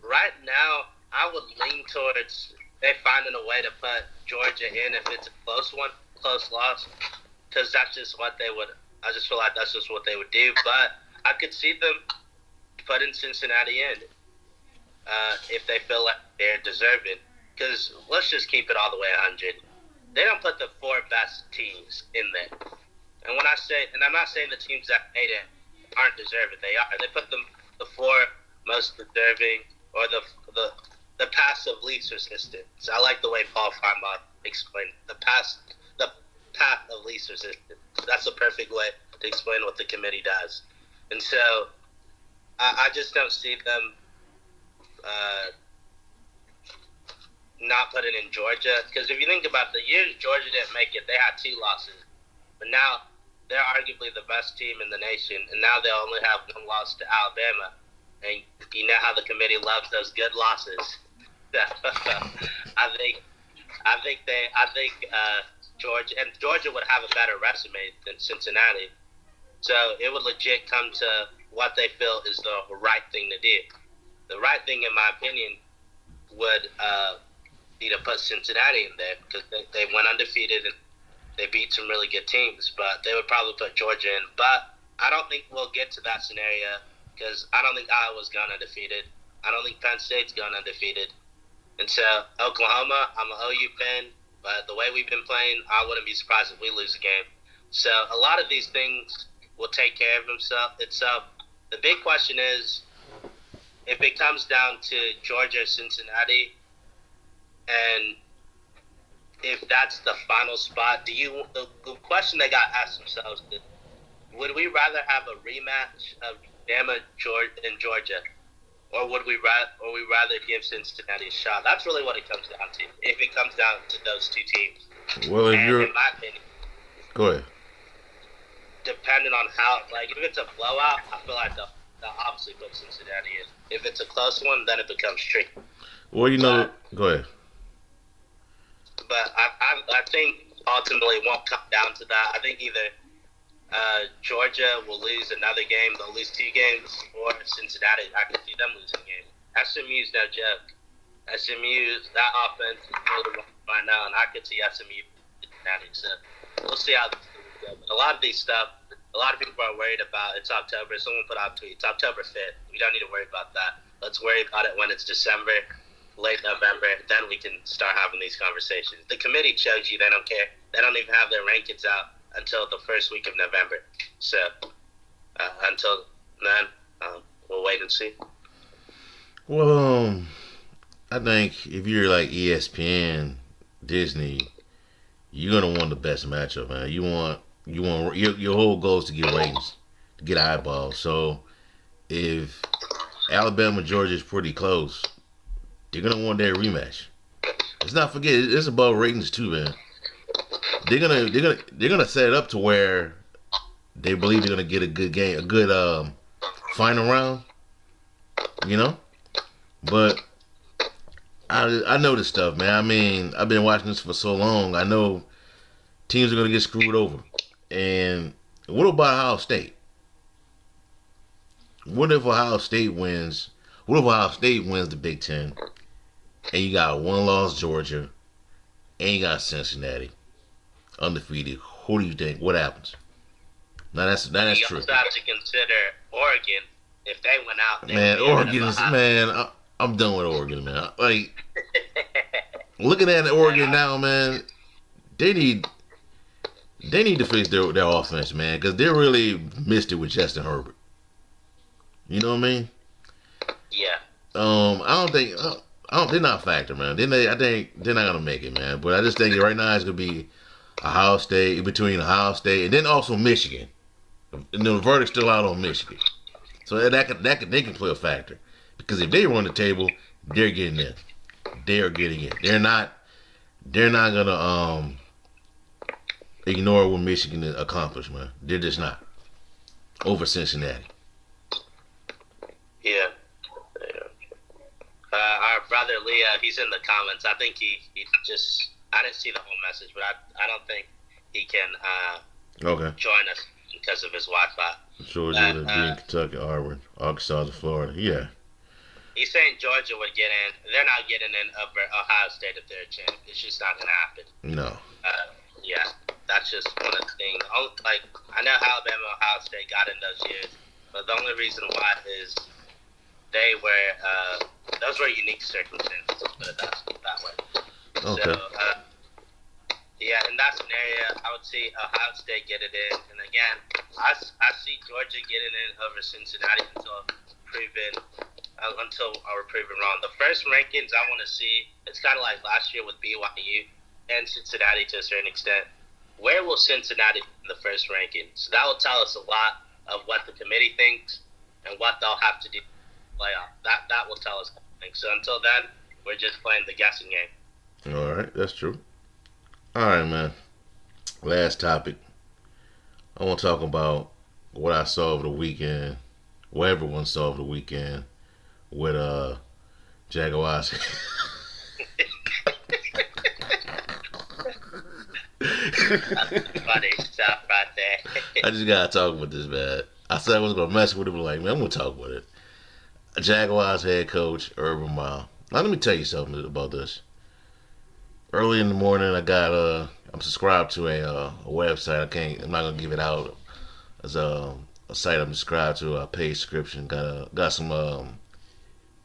Right now, I would lean towards they finding a way to put Georgia in if it's a close loss, because that's just what they would. I just feel like that's just what they would do. But I could see them putting Cincinnati in if they feel like they're deserving. Because let's just keep it all the way 100. They don't put the 4 best teams in there. And when I say, and I'm not saying the teams that made it aren't deserving. They are. They put the 4 most deserving, or the path of least resistance. I like the way Paul Feinbach explained the path of least resistance. That's a perfect way to explain what the committee does. And so I just don't see them not putting in Georgia. Because if you think about the years Georgia didn't make it, they had 2 losses. But now they're arguably the best team in the nation, and now they only have 1 loss to Alabama. And you know how the committee loves those good losses. I think Georgia would have a better resume than Cincinnati. So it would legit come to what they feel is the right thing to do. The right thing, in my opinion, would be to put Cincinnati in there, because they went undefeated and they beat some really good teams. But they would probably put Georgia in. But I don't think we'll get to that scenario, because I don't think Iowa's gone undefeated. I don't think Penn State's gone undefeated. And so Oklahoma, I'm an OU fan, but the way we've been playing, I wouldn't be surprised if we lose a game. So a lot of these things will take care of itself. The big question is, if it comes down to Georgia, Cincinnati, and if that's the final spot, the question they got asked themselves is, would we rather have a rematch of Bama and Georgia, or would we rather give Cincinnati a shot? That's really what it comes down to. If it comes down to those 2 teams. Well, in my opinion, go ahead. Depending on how, like, if it's a blowout, I feel like they'll obviously put Cincinnati in. If it's a close one, then it becomes tricky. Well, go ahead. But I think ultimately it won't come down to that. I think either Georgia will lose another game, they'll lose 2 games, or Cincinnati, I can see them losing a game. SMU's no joke. SMU, that offense is really right now, and I could see SMU Cincinnati. So we'll see how this goes. A lot of these stuff, a lot of people are worried about. It's October. Someone put out a tweet. It's October 5th. We don't need to worry about that. Let's worry about it when it's December, late November. Then we can start having these conversations. The committee shows you they don't care. They don't even have their rankings out until the first week of November. So until then, we'll wait and see. Well, I think if you're like ESPN, Disney, you're gonna want the best matchup, man. You want your whole goal is to get ratings, to get eyeballs. So if Alabama Georgia is pretty close, they're gonna want that rematch. Let's not forget it's about ratings too, man. They're gonna set it up to where they believe they're gonna get a good game, a good final round. You know, but I know this stuff, man. I mean, I've been watching this for so long. I know teams are gonna get screwed over. And what about Ohio State? What if Ohio State wins? What if Ohio State wins the Big Ten, and you got 1-loss Georgia, and you got Cincinnati undefeated? Who do you think? What happens? Now that's true. You also have to consider Oregon. If they went out, man, Oregon's man. I'm done with Oregon, man. Like looking at Oregon now, man. They need to fix their offense, man, because they really missed it with Justin Herbert. You know what I mean? Yeah. I don't think. I don't. They're not a factor, man. I think they're not gonna make it, man. But I just think right now it's gonna be Ohio State between Ohio State and then also Michigan. And the verdict's still out on Michigan, so they can play a factor because if they run the table, they're getting in. They're getting in. They're not gonna ignore what Michigan accomplished, man. They're just not over Cincinnati. Yeah. Yeah. Our brother Leah, he's in the comments. I think he just, I didn't see the whole message, but I don't think he can Okay. join us because of his Wi-Fi. Georgia, being Kentucky, Auburn, Arkansas, to Florida. Yeah. He's saying Georgia would get in. They're not getting in over Ohio State if they're a champ. It's just not going to happen. No. Yeah, that's just one of the things. Like, I know Alabama and Ohio State got in those years, but the only reason why is they were, those were unique circumstances, let's put it that way. Okay. So, yeah, in that scenario, I would see Ohio State get it in. And again, I see Georgia getting in over Cincinnati until we're proven wrong. The first rankings I want to see, it's kind of like last year with BYU and Cincinnati to a certain extent. Where will Cincinnati be in the first ranking? So that will tell us a lot of what the committee thinks and what they'll have to do in the playoff. That will tell us everything. So until then, we're just playing the guessing game. All right, that's true. All right, man. Last topic. I want to talk about what I saw over the weekend, what everyone saw over the weekend with Jaguars. Funny stuff right there. I just gotta talk about this, man. I said I was gonna mess with it, but like, man, I'm gonna talk about it. Jaguars head coach Urban Meyer. Now let me tell you something about this. Early in the morning, I'm subscribed to a website. I'm not gonna give it out. It's a site I'm subscribed to. A paid subscription. Got some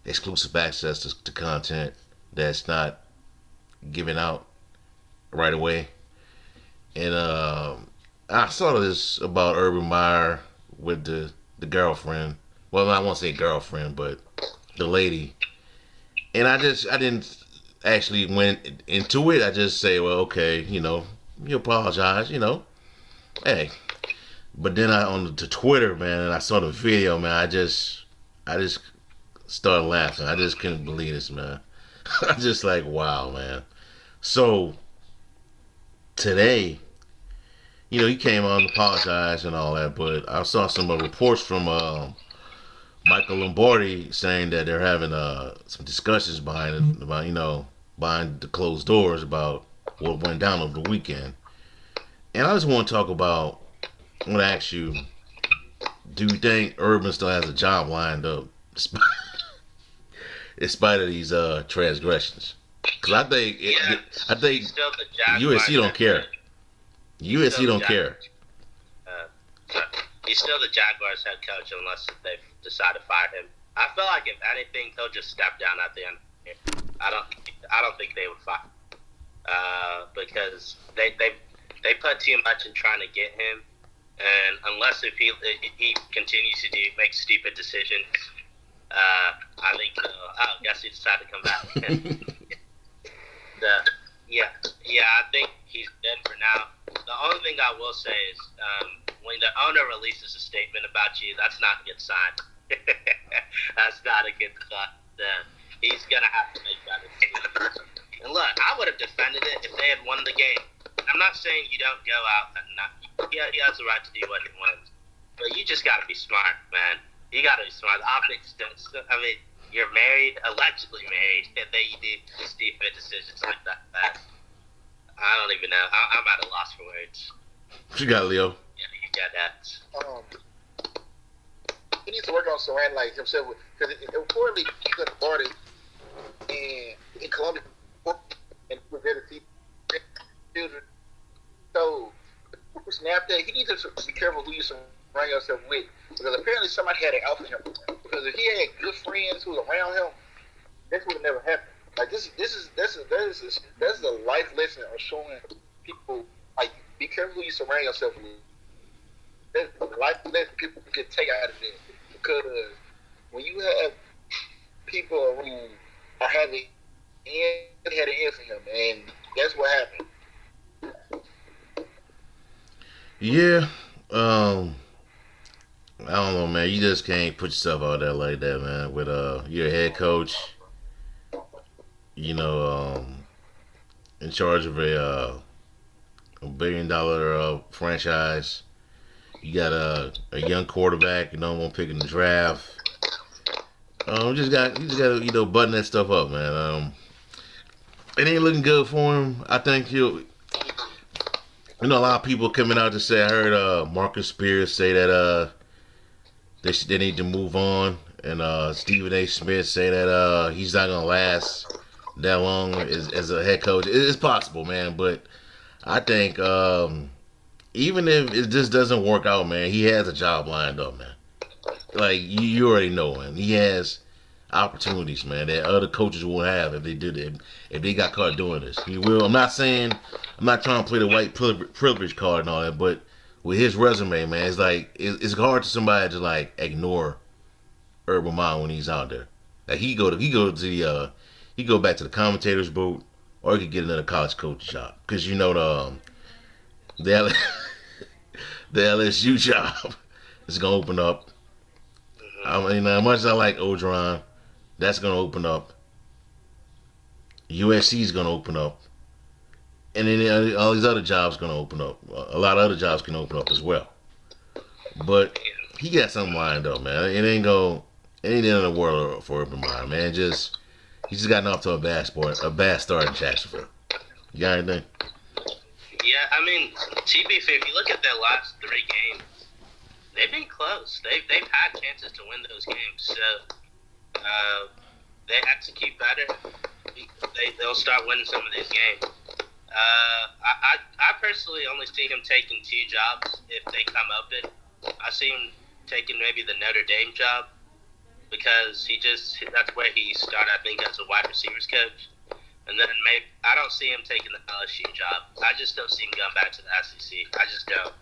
exclusive access to content that's not given out right away. And I saw this about Urban Meyer with the girlfriend. Well, I won't say girlfriend, but the lady. And I didn't actually went into it. I just say, well, okay, you apologize, hey. But then on the Twitter, man, and I saw the video, man. I just started laughing. I just couldn't believe this, man. I'm just like, wow, man. So today, he came on, apologized and all that, but I saw some reports from Michael Lombardi saying that they're having some discussions behind the closed doors about what went down over the weekend. And I just want to talk about, I want to ask you, do you think Urban still has a job lined up in spite of these transgressions? Because I think USC don't care. USC don't care. He's still the Jaguars head coach unless they decide to fire him. I feel like if anything, he'll just step down at the end. I don't think they would fire because they put too much in trying to get him, and unless if he continues to make stupid decisions, I think I guess he decided to come back. I think he's dead for now. The only thing I will say is when the owner releases a statement about you, that's not a good sign. That's not a good sign. He's going to have to make that decision. And look, I would have defended it if they had won the game. I'm not saying you don't go out and he has the right to do what he wants. But you just got to be smart, man. You got to be smart. The optics don't. I mean, you're married, allegedly married, and then you do stupid decisions like that. I don't even know. I'm at a loss for words. What you got, Leo? Yeah, you got that. He needs to work on surrounding like himself because it reportedly he's at the party in Columbia and he was there to see children. So snap that he needs to be careful who you surround yourself with because apparently somebody had it out for him. Because if he had good friends who was around him, this would have never happened. Like this is a life lesson of showing people like be careful who you surround yourself with. That's a life lesson people can take out of this because when you have people who are having had an end for him, and that's what happened. Yeah. Um. I don't know, man. You just can't put yourself out there like that, man. With you're a head coach, you know, in charge of a $1 billion franchise. You got a young quarterback, you know, one pick in the draft. You just got to button that stuff up, man. It ain't looking good for him. I think a lot of people coming out to say. I heard Marcus Spears say that they need to move on, and Stephen A. Smith say that he's not gonna last that long as a head coach. It's possible, man, but I think even if it just doesn't work out, man, he has a job lined up, man. Like you already know, man. He has opportunities, man, that other coaches will have if they did it. If they got caught doing this, he will. I'm not trying to play the white privilege card and all that, but with his resume, man, it's like it's hard to somebody to like ignore Urban Meyer when he's out there. Like he go back to the commentator's boat, or he could get another college coach job because the the LSU job is gonna open up. I mean, as much as I like Odron, that's gonna open up. USC is gonna open up, and then all these other jobs gonna open up. A lot of other jobs can open up as well. But he got something lined up, man. It ain't the end of the world for Urban Meyer, man. He just gotten off to a bad start in Jacksonville. You got anything? Yeah, I mean, TB, if you look at their last 3 games, they've been close. They've had chances to win those games. So they execute better. They'll start winning some of these games. I personally only see him taking 2 jobs if they come open. I see him taking maybe the Notre Dame job because that's where he started, I think, as a wide receivers coach. And then maybe I don't see him taking the LSU job. I just don't see him going back to the SEC. I just don't.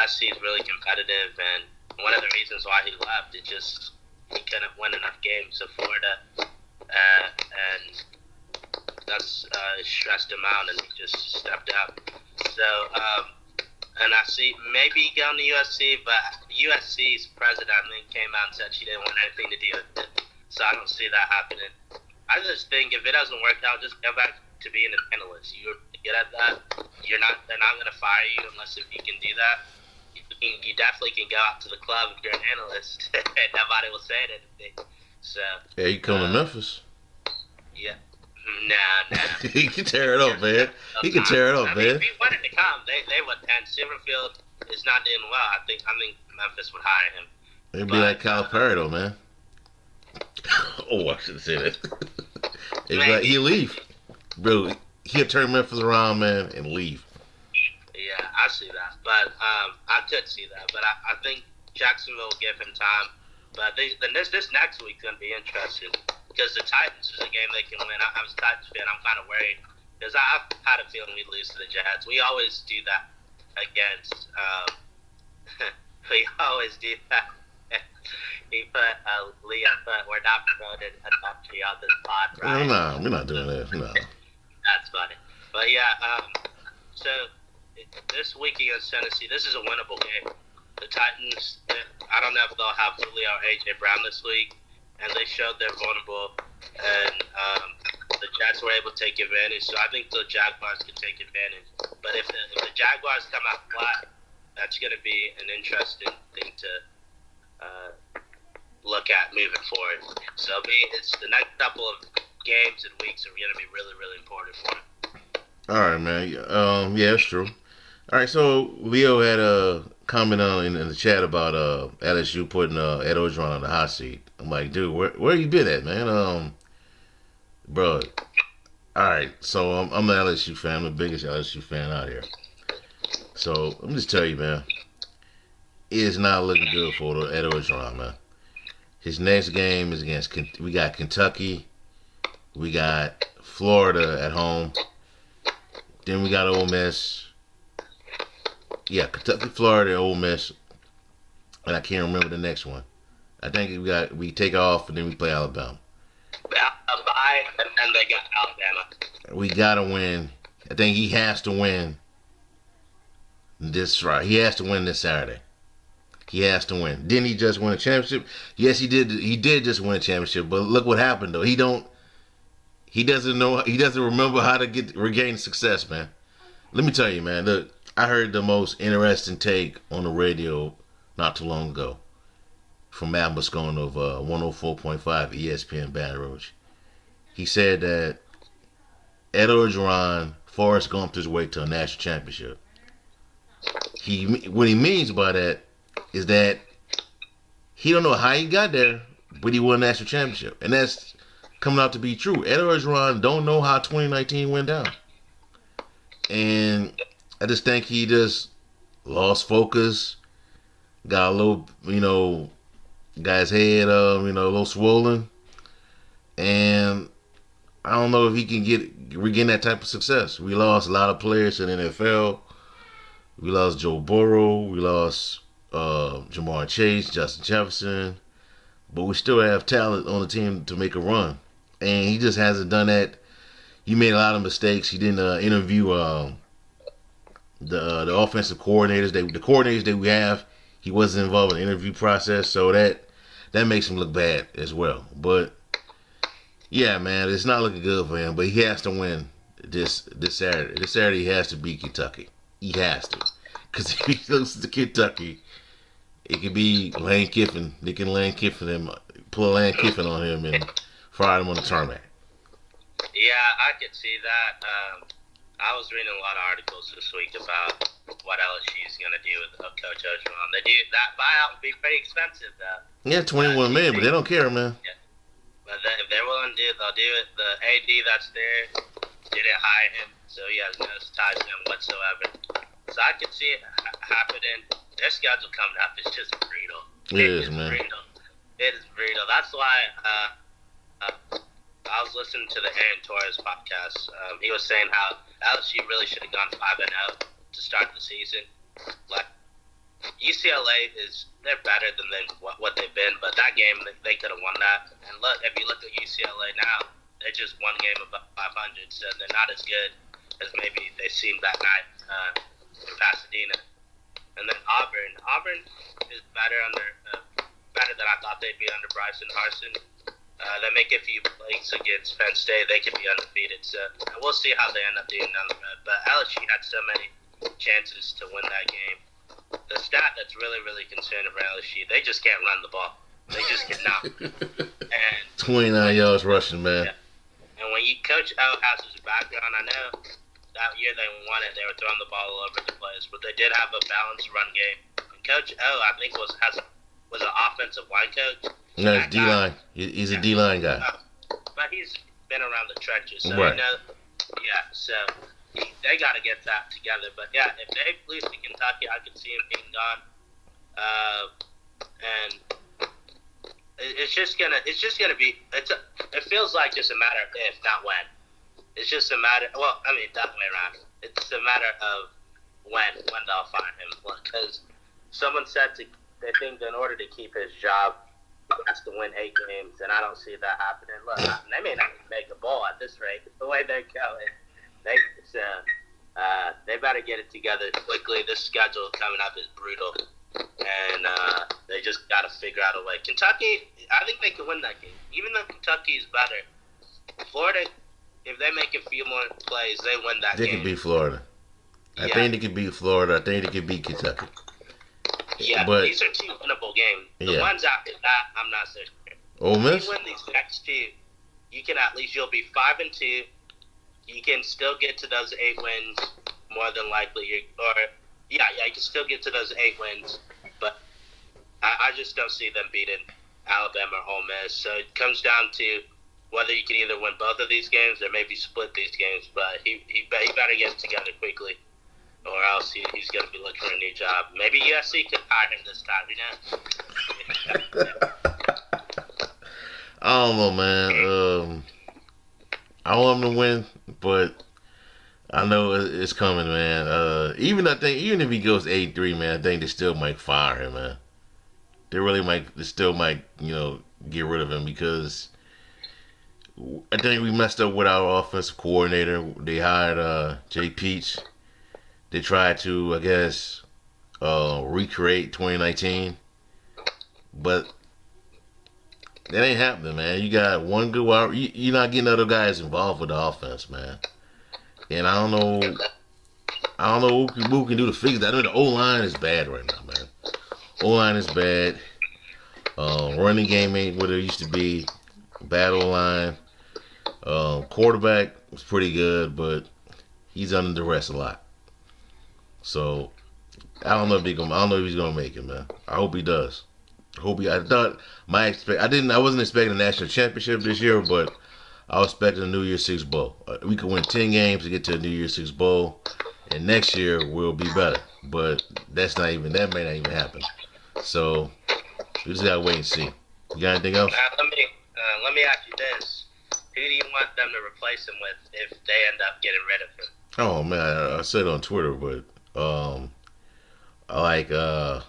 SEC is really competitive, and one of the reasons why he left is just he couldn't win enough games in Florida, and that's stressed him out, and he just stepped out. So, and I see maybe going to USC, but USC's president came out and said she didn't want anything to do with it. So I don't see that happening. I just think if it doesn't work out, just go back to being an analyst. You're good at that. They're not going to fire you unless if you can do that. You definitely can go out to the club if you're an analyst, and nobody will say anything. So yeah, you come to Memphis. Yeah. Nah. He can tear it up, man. He can tear it up, man. If he wanted to come, they would. And Silverfield is not doing well. I think Memphis would hire him. It'd be like Calipari, though, man. Oh, I should have said it. He'll leave. Bro, he'll turn Memphis around, man, and leave. Yeah, I see that. But I could see that. But I think Jacksonville will give him time. But this next week's going to be interesting. Because the Titans is a game they can win. I'm a Titans fan. I'm kind of worried. Because I've had a feeling we'd lose to the Jets. We always do that against we always do that. He put Leah, but we're not promoted enough to be on this pod, right? No, we're not doing that. No. That's funny. But yeah, so this week against Tennessee, this is a winnable game. The Titans, I don't know if they'll have Julio or A.J. Brown this week, and they showed they're vulnerable, and the Jets were able to take advantage, so I think the Jaguars can take advantage. But if the Jaguars come out flat, that's going to be an interesting thing to look at moving forward. So it's the next couple of games and weeks are going to be really, really important for him. All right, man. Yeah, that's true. All right, so Leo had a comment on in the chat about LSU putting Ed Orgeron on the hot seat. I'm like, dude, where you been at, man? Bro. All right, so I'm the LSU fan. I'm the biggest LSU fan out here. So let me just tell you, man, it is not looking good for Ed Orgeron, man. His next game is we got Kentucky, we got Florida at home, then we got Ole Miss. Yeah, Kentucky, Florida, Ole Miss, and I can't remember the next one. I think we take off and then we play Alabama. A bye, and then they got Alabama. We gotta win. I think he has to win this Friday. He has to win this Saturday. He has to win. Didn't he just win a championship? Yes, he did. He did just win a championship. But look what happened though. He don't. He doesn't know. He doesn't remember how to regain success, man. Let me tell you, man. Look, I heard the most interesting take on the radio not too long ago from Matt Moscone of 104.5 ESPN Baton Rouge. He said that Ed Orgeron, Forrest Gumped his way to a national championship. What he means by that is that he don't know how he got there, but he won a national championship, and that's coming out to be true. Ed Orgeron don't know how 2019 went down, and I just think he just lost focus, got a little, got his head, a little swollen, and I don't know if he can regain that type of success. We lost a lot of players in the NFL. We lost Joe Burrow. We lost Jamar Chase, Justin Jefferson. But we still have talent on the team to make a run. And he just hasn't done that. He made a lot of mistakes. He didn't interview the offensive coordinators. The coordinators that we have, he wasn't involved in the interview process. So that makes him look bad as well. But yeah, man, it's not looking good for him. But he has to win this Saturday. This Saturday he has to beat Kentucky. He has to. Because if he loses to Kentucky, it could be Lane Kiffin. They can pull a Lane Kiffin on him and fire him on the tarmac. Yeah, I could see that. I was reading a lot of articles this week about what LSU is going to do with Coach Orgeron. That buyout would be pretty expensive, though. Yeah, $21 million, but they don't care, man. Yeah. But if they're willing to do it, they'll do it. The AD that's there didn't hire him, so he has no ties to him whatsoever. So I could see it happening. Their schedule coming up is just brutal. It is, man. Brutal. It is brutal. That's why I was listening to the Aaron Torres podcast. He was saying how LSU really should have gone 5-0 to start the season. Like UCLA they're better than what they've been, but that game they could have won that. And look, if you look at UCLA now, they're just one game above 500, so they're not as good as maybe they seemed that night in Pasadena. And then Auburn is better than I thought they'd be under Bryson Harsin. They make a few plays against Penn State. They could be undefeated. So we'll see how they end up doing down the road. But LSU had so many chances to win that game. The stat that's really, really concerning for LSU, they just can't run the ball. They just cannot. And 29 yards rushing, man. Yeah. And when Coach O has his background, I know that year they won it, they were throwing the ball all over the place, but they did have a balanced run game. And Coach O, I think, was an offensive line coach. No, it's D-line. He's a D-line guy. But he's been around the trenches, so right. So they got to get that together. But yeah, if they lose to Kentucky, I could see him being gone. And it's just gonna be. It feels like just a matter of if, not when. It's just a matter. Well, I mean, that way around. It's a matter of when they'll find him. Because someone said they think in order to keep his job, he has to win 8 games, and I don't see that happening. Look, they may not make a bowl at this rate. The way they're going, they better get it together quickly. This schedule coming up is brutal, and they just got to figure out a way. Kentucky, I think they can win that game. Even though Kentucky is better, Florida, if they make a few more plays, they win that game. They can beat Florida. I think they can beat Florida. I think they can beat Kentucky. Yeah, but these are 2 winnable games. The ones after that, I'm not so sure. Ole Miss? If you win these next 2, you can you'll be 5-2. You can still get to those 8 wins more than likely. You can still get to those 8 wins. But I just don't see them beating Alabama or Ole Miss. So it comes down to whether you can either win both of these games or maybe split these games. But he better get it together quickly, or else he's going to be looking for a new job. Maybe USC could hire him this time, I don't know, man. I want him to win, but I know it's coming, man. Even if he goes 8-3, man, I think they still might fire him, man. they still might, get rid of him because I think we messed up with our offensive coordinator. They hired Jay Peach. They tried to, I guess, recreate 2019, but that ain't happening, man. You got one good wide. You're not getting other guys involved with the offense, man. And I don't know who can do to fix that. I mean, the O line is bad right now, man. O line is bad. Running game ain't what it used to be. Bad O line. Quarterback was pretty good, but he's under duress a lot. So I don't know if he's gonna make it, man. I hope he does. I thought I wasn't expecting a national championship this year, but I was expecting a New Year's Six bowl. We could win 10 games to get to a New Year's Six bowl, and next year we'll be better. But that may not even happen. So we just gotta wait and see. You got anything else? Let me ask you this: who do you want them to replace him with if they end up getting rid of him? Oh man, I said it on Twitter, but I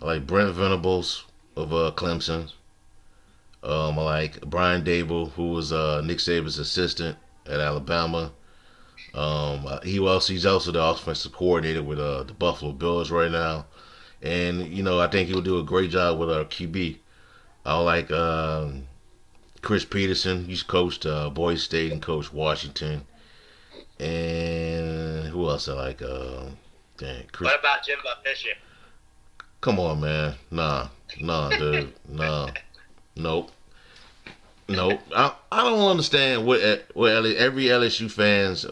like Brent Venables of Clemson. I like Brian Dable, who was Nick Saban's assistant at Alabama. He's also the offensive coordinator with the Buffalo Bills right now, and I think he'll do a great job with our QB. I like Chris Peterson. He's coached Boise State and coached Washington. And who else I like? Chris. What about Jimbo Fisher? Come on, man. Nah, dude. Nah. Nope. I don't understand what every LSU fan's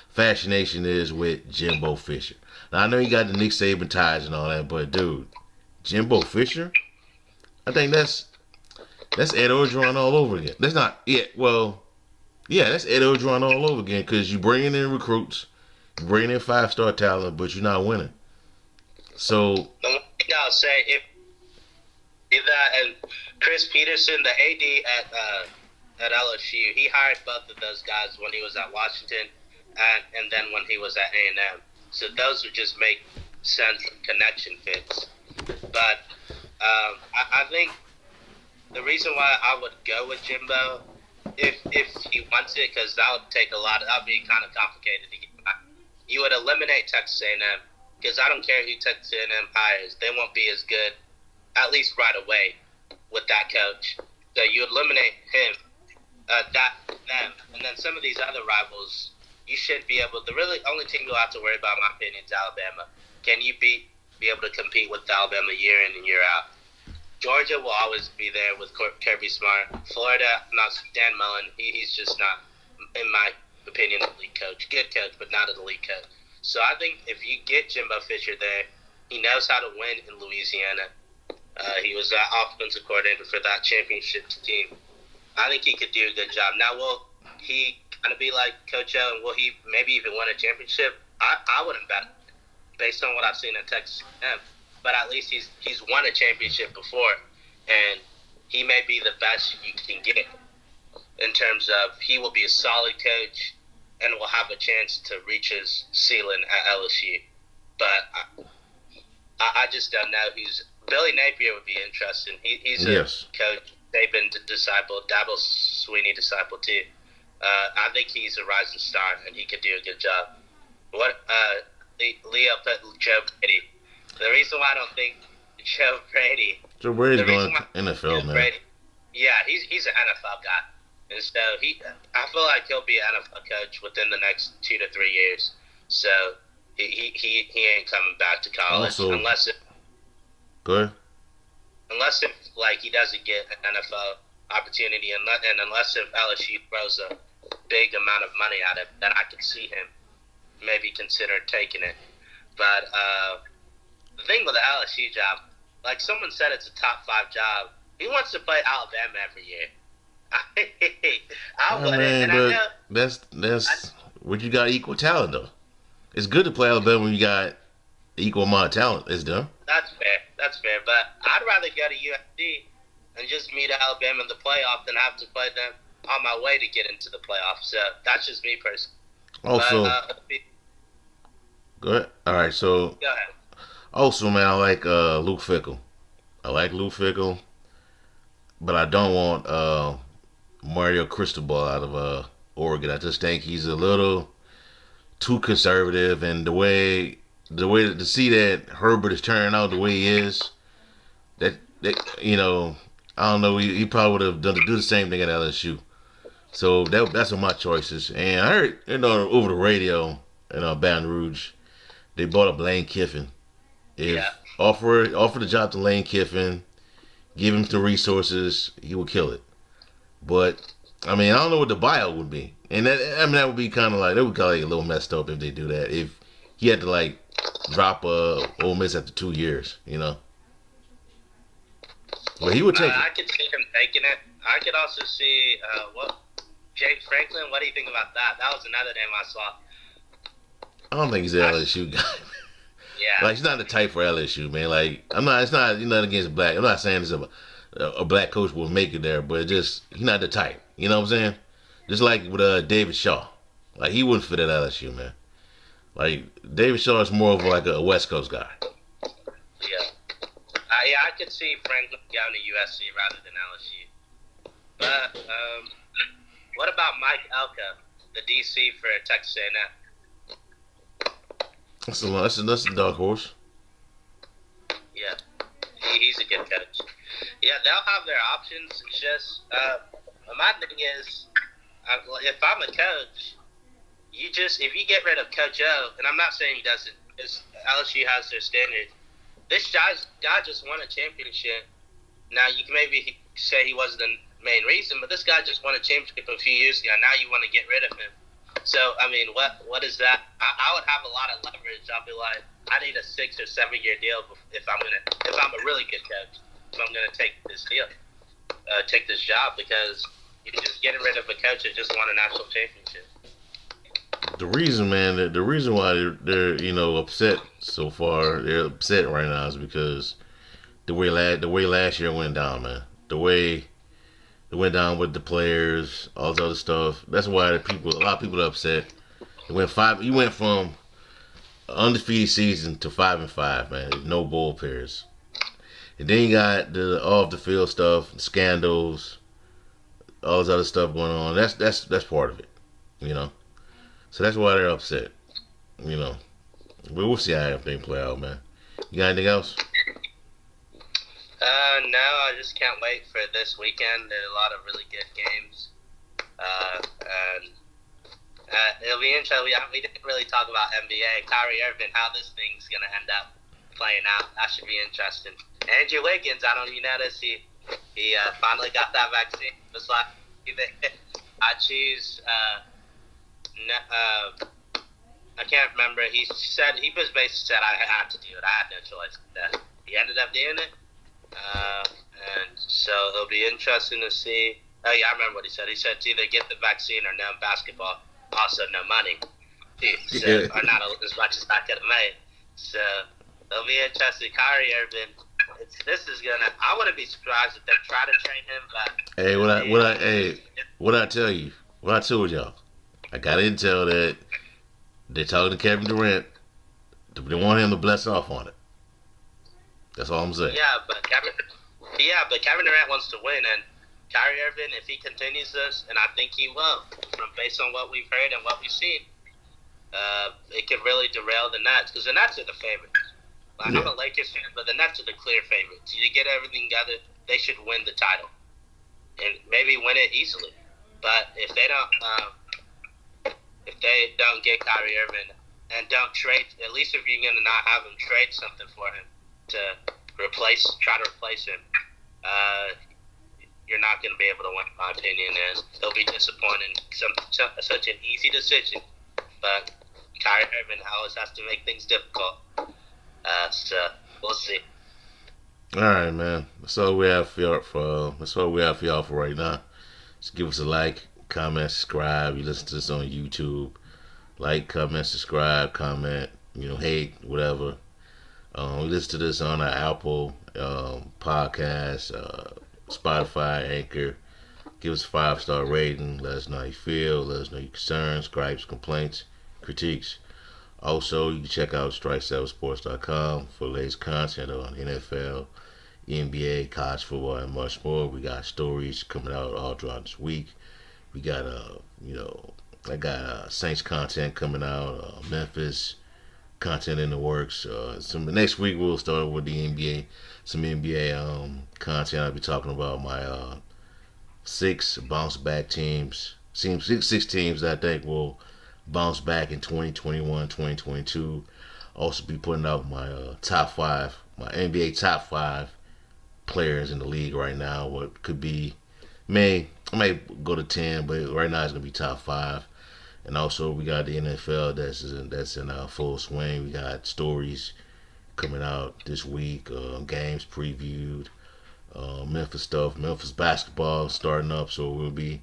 fascination is with Jimbo Fisher. Now, I know you got the Nick Saban ties and all that, but dude, Jimbo Fisher? I think that's Ed Orgeron all over again. That's not that's Ed Orgeron all over again because you bringing in recruits, you bringing in 5-star talent, but you're not winning. So the one thing I'll say, if that and Chris Peterson, the AD at LSU, he hired both of those guys when he was at Washington, and then when he was at A&M. So those would just make sense and connection fits. But I think the reason why I would go with Jimbo, if he wants it, because that would be kind of complicated to get back. You would eliminate Texas A&M, because I don't care who Texas A&M hires, they won't be as good, at least right away, with that coach. So you eliminate him, them, and then some of these other rivals, you should be able. The really only team you'll have to worry about, in my opinion, is Alabama. Can you be able to compete with Alabama year in and year out? Georgia will always be there with Kirby Smart. Florida, not Dan Mullen. He's just not, in my opinion, an elite coach. Good coach, but not an elite coach. So I think if you get Jimbo Fisher there, he knows how to win in Louisiana. He was that offensive coordinator for that championship team. I think he could do a good job. Now, will he kind of be like Coach O, and will he maybe even win a championship? I wouldn't bet based on what I've seen in Texas A&M. But at least he's won a championship before, and he may be the best you can get in terms of he will be a solid coach and will have a chance to reach his ceiling at LSU. But I just don't know who's. Billy Napier would be interesting. He's a coach. They've been disciple, Dabo Sweeney disciple too. I think he's a rising star, and he could do a good job. Leo put Joe Brady. The reason why I don't think Joe Brady's going NFL, man. Brady, yeah, he's an NFL guy, and so I feel like he'll be an NFL coach within the next 2 to 3 years. So he ain't coming back to college unless like he doesn't get an NFL opportunity, and unless if LSU throws a big amount of money at him, then I could see him maybe consider taking it. But the thing with the LSU job, like someone said, it's a top 5 job. He wants to play Alabama every year. I wouldn't. And I know that's what you got equal talent though. It's good to play Alabama when you got equal amount of talent as them. That's fair. But I'd rather go to USC and just meet Alabama in the playoff than have to play them on my way to get into the playoffs. So that's just me personally. Also, go ahead. All right, so go ahead. Also, man, I like Luke Fickell. I like Lou Fickle, but I don't want Mario Cristobal out of Oregon. I just think he's a little too conservative, and the way to see that Herbert is turning out the way he is, that I don't know. He probably would have done to do the same thing at LSU. So that's one of my choices. And I heard over the radio in Baton Rouge, they bought up Lane Kiffin. If Yeah. offer the job to Lane Kiffin, give him the resources, he would kill it. But I mean, I don't know what the buyout would be, and that would be kind of like that would kind of like a little messed up if they do that. If he had to like drop Ole Miss after 2 years, but he would take it. I could see him taking it. I could also see Jake Franklin. What do you think about that? That was another name I saw. I don't think he's an LSU guy. Yeah. Like he's not the type for LSU, man. Like I'm not. It's not. You're not against black. I'm not saying this a black coach will make it there, but he's not the type. You know what I'm saying? Just like with David Shaw, like he wouldn't fit at LSU, man. Like David Shaw is more of like a West Coast guy. Yeah. Yeah, I could see Franklin going to USC rather than LSU. But what about Mike Elko, the DC for Texas A&M? That's a dark horse. Yeah, he's a good coach. Yeah, they'll have their options. It's just my thing is, if I'm a coach, if you get rid of Coach O, and I'm not saying he doesn't, because LSU has their standard. This guy just won a championship. Now you can maybe say he wasn't the main reason, but this guy just won a championship a few years ago. Now you want to get rid of him. So I mean, what is that? I would have a lot of leverage. I'll be like, I need a 6 or 7 year deal if I'm a really good coach. If I'm gonna take this deal, take this job, because you're just getting rid of a coach that just won a national championship. The reason, man, the reason why they're upset so far, they're upset right now is because the way last year went down, man. The way it went down with the players, all this other stuff. That's why a lot of people are upset. It went five. You went from an undefeated season to 5-5, man. No bowl pairs, and then you got the off the field stuff, scandals, all this other stuff going on. That's part of it. So that's why they're upset. But we'll see how everything play out, man. You got anything else? No, I just can't wait for this weekend. There are a lot of really good games. And it'll be interesting. We didn't really talk about NBA. Kyrie Irving, how this thing's going to end up playing out. That should be interesting. Andrew Wiggins, I don't know if you noticed, he finally got that vaccine. It was like, I choose... I can't remember. He basically said I had to do it. I had no choice. He ended up doing it, and so it'll be interesting to see. Oh yeah, I remember what he said. He said to either get the vaccine or no basketball. Also, no money. So, or not as much as I could have made. So it'll be interesting. Kyrie Irving. I wouldn't be surprised if they try to train him, but what I tell you? What I told y'all? I got intel that they're talking to Kevin Durant. They want him to bless off on it. That's all I'm saying. Yeah, but Kevin Durant wants to win, and Kyrie Irving, if he continues this, and I think he will, based on what we've heard and what we've seen, it could really derail the Nets, because the Nets are the favorites. I'm a Lakers fan, but the Nets are the clear favorites. You get everything together, they should win the title, and maybe win it easily. But if they don't get Kyrie Irving and don't trade, at least if you're going to not have him, trade something for him to try to replace him, you're not going to be able to win, in my opinion, and it'll be disappointing. Such an easy decision, but Kyrie Irving always has to make things difficult. So we'll see. All right, man. That's all we have for y'all for right now. Just give us a like, comment, subscribe. You listen to this on YouTube. Like, comment, subscribe, comment, hate, whatever. We listen to this on our Apple podcast, Spotify, Anchor. Give us a 5-star rating. Let us know how you feel. Let us know your concerns, gripes, complaints, critiques. Also, you can check out strike7sports.com for latest content on NFL, NBA, college football, and much more. We got stories coming out all throughout this week. We got I got Saints content coming out, Memphis content in the works. Some next week we'll start with the NBA, some NBA content. I'll be talking about my six bounce back teams. Seems six teams that I think will bounce back in 2021, 2022. Also be putting out my top five, my NBA top five players in the league right now. What could be I may go to 10, but right now it's gonna be top five. And also we got the NFL that's in full swing. We got stories coming out this week, games previewed, Memphis stuff, Memphis basketball starting up. So we'll be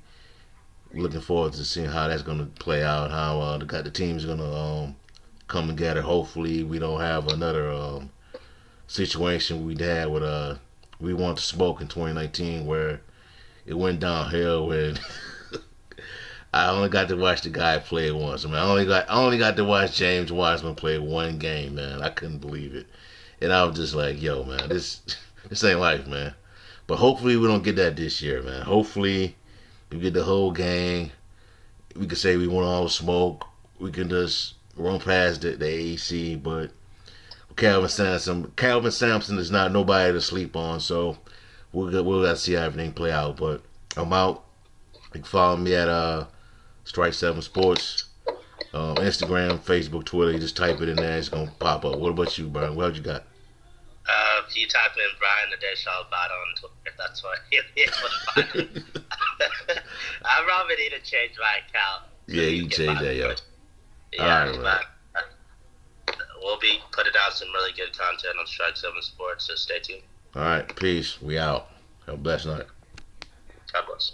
looking forward to seeing how that's gonna play out. How the team's gonna come together. Hopefully we don't have another situation we had with we want to smoke in 2019 where it went downhill when I only got to watch the guy play once. I mean, I only got to watch James Wiseman play one game, man. I couldn't believe it, and I was just like, "Yo, man, this ain't life, man." But hopefully, we don't get that this year, man. Hopefully, we get the whole gang. We can say we want all the smoke. We can just run past the AEC, but Calvin Sampson is not nobody to sleep on. So we'll got to see how everything play out. But I'm out. You can follow me at Strike Seven Sports, Instagram, Facebook, Twitter. You just type it in there, it's gonna pop up. What about you, Brian? What you got? If you type in Brian Adeshal Bot on Twitter, that's what you'll be able to find. I probably need to change my account. Yeah, you change that, yo. Yeah, all right, but we'll be putting out some really good content on Strike 7 Sports, so stay tuned. All right, peace. We out. Have a blessed night. God bless.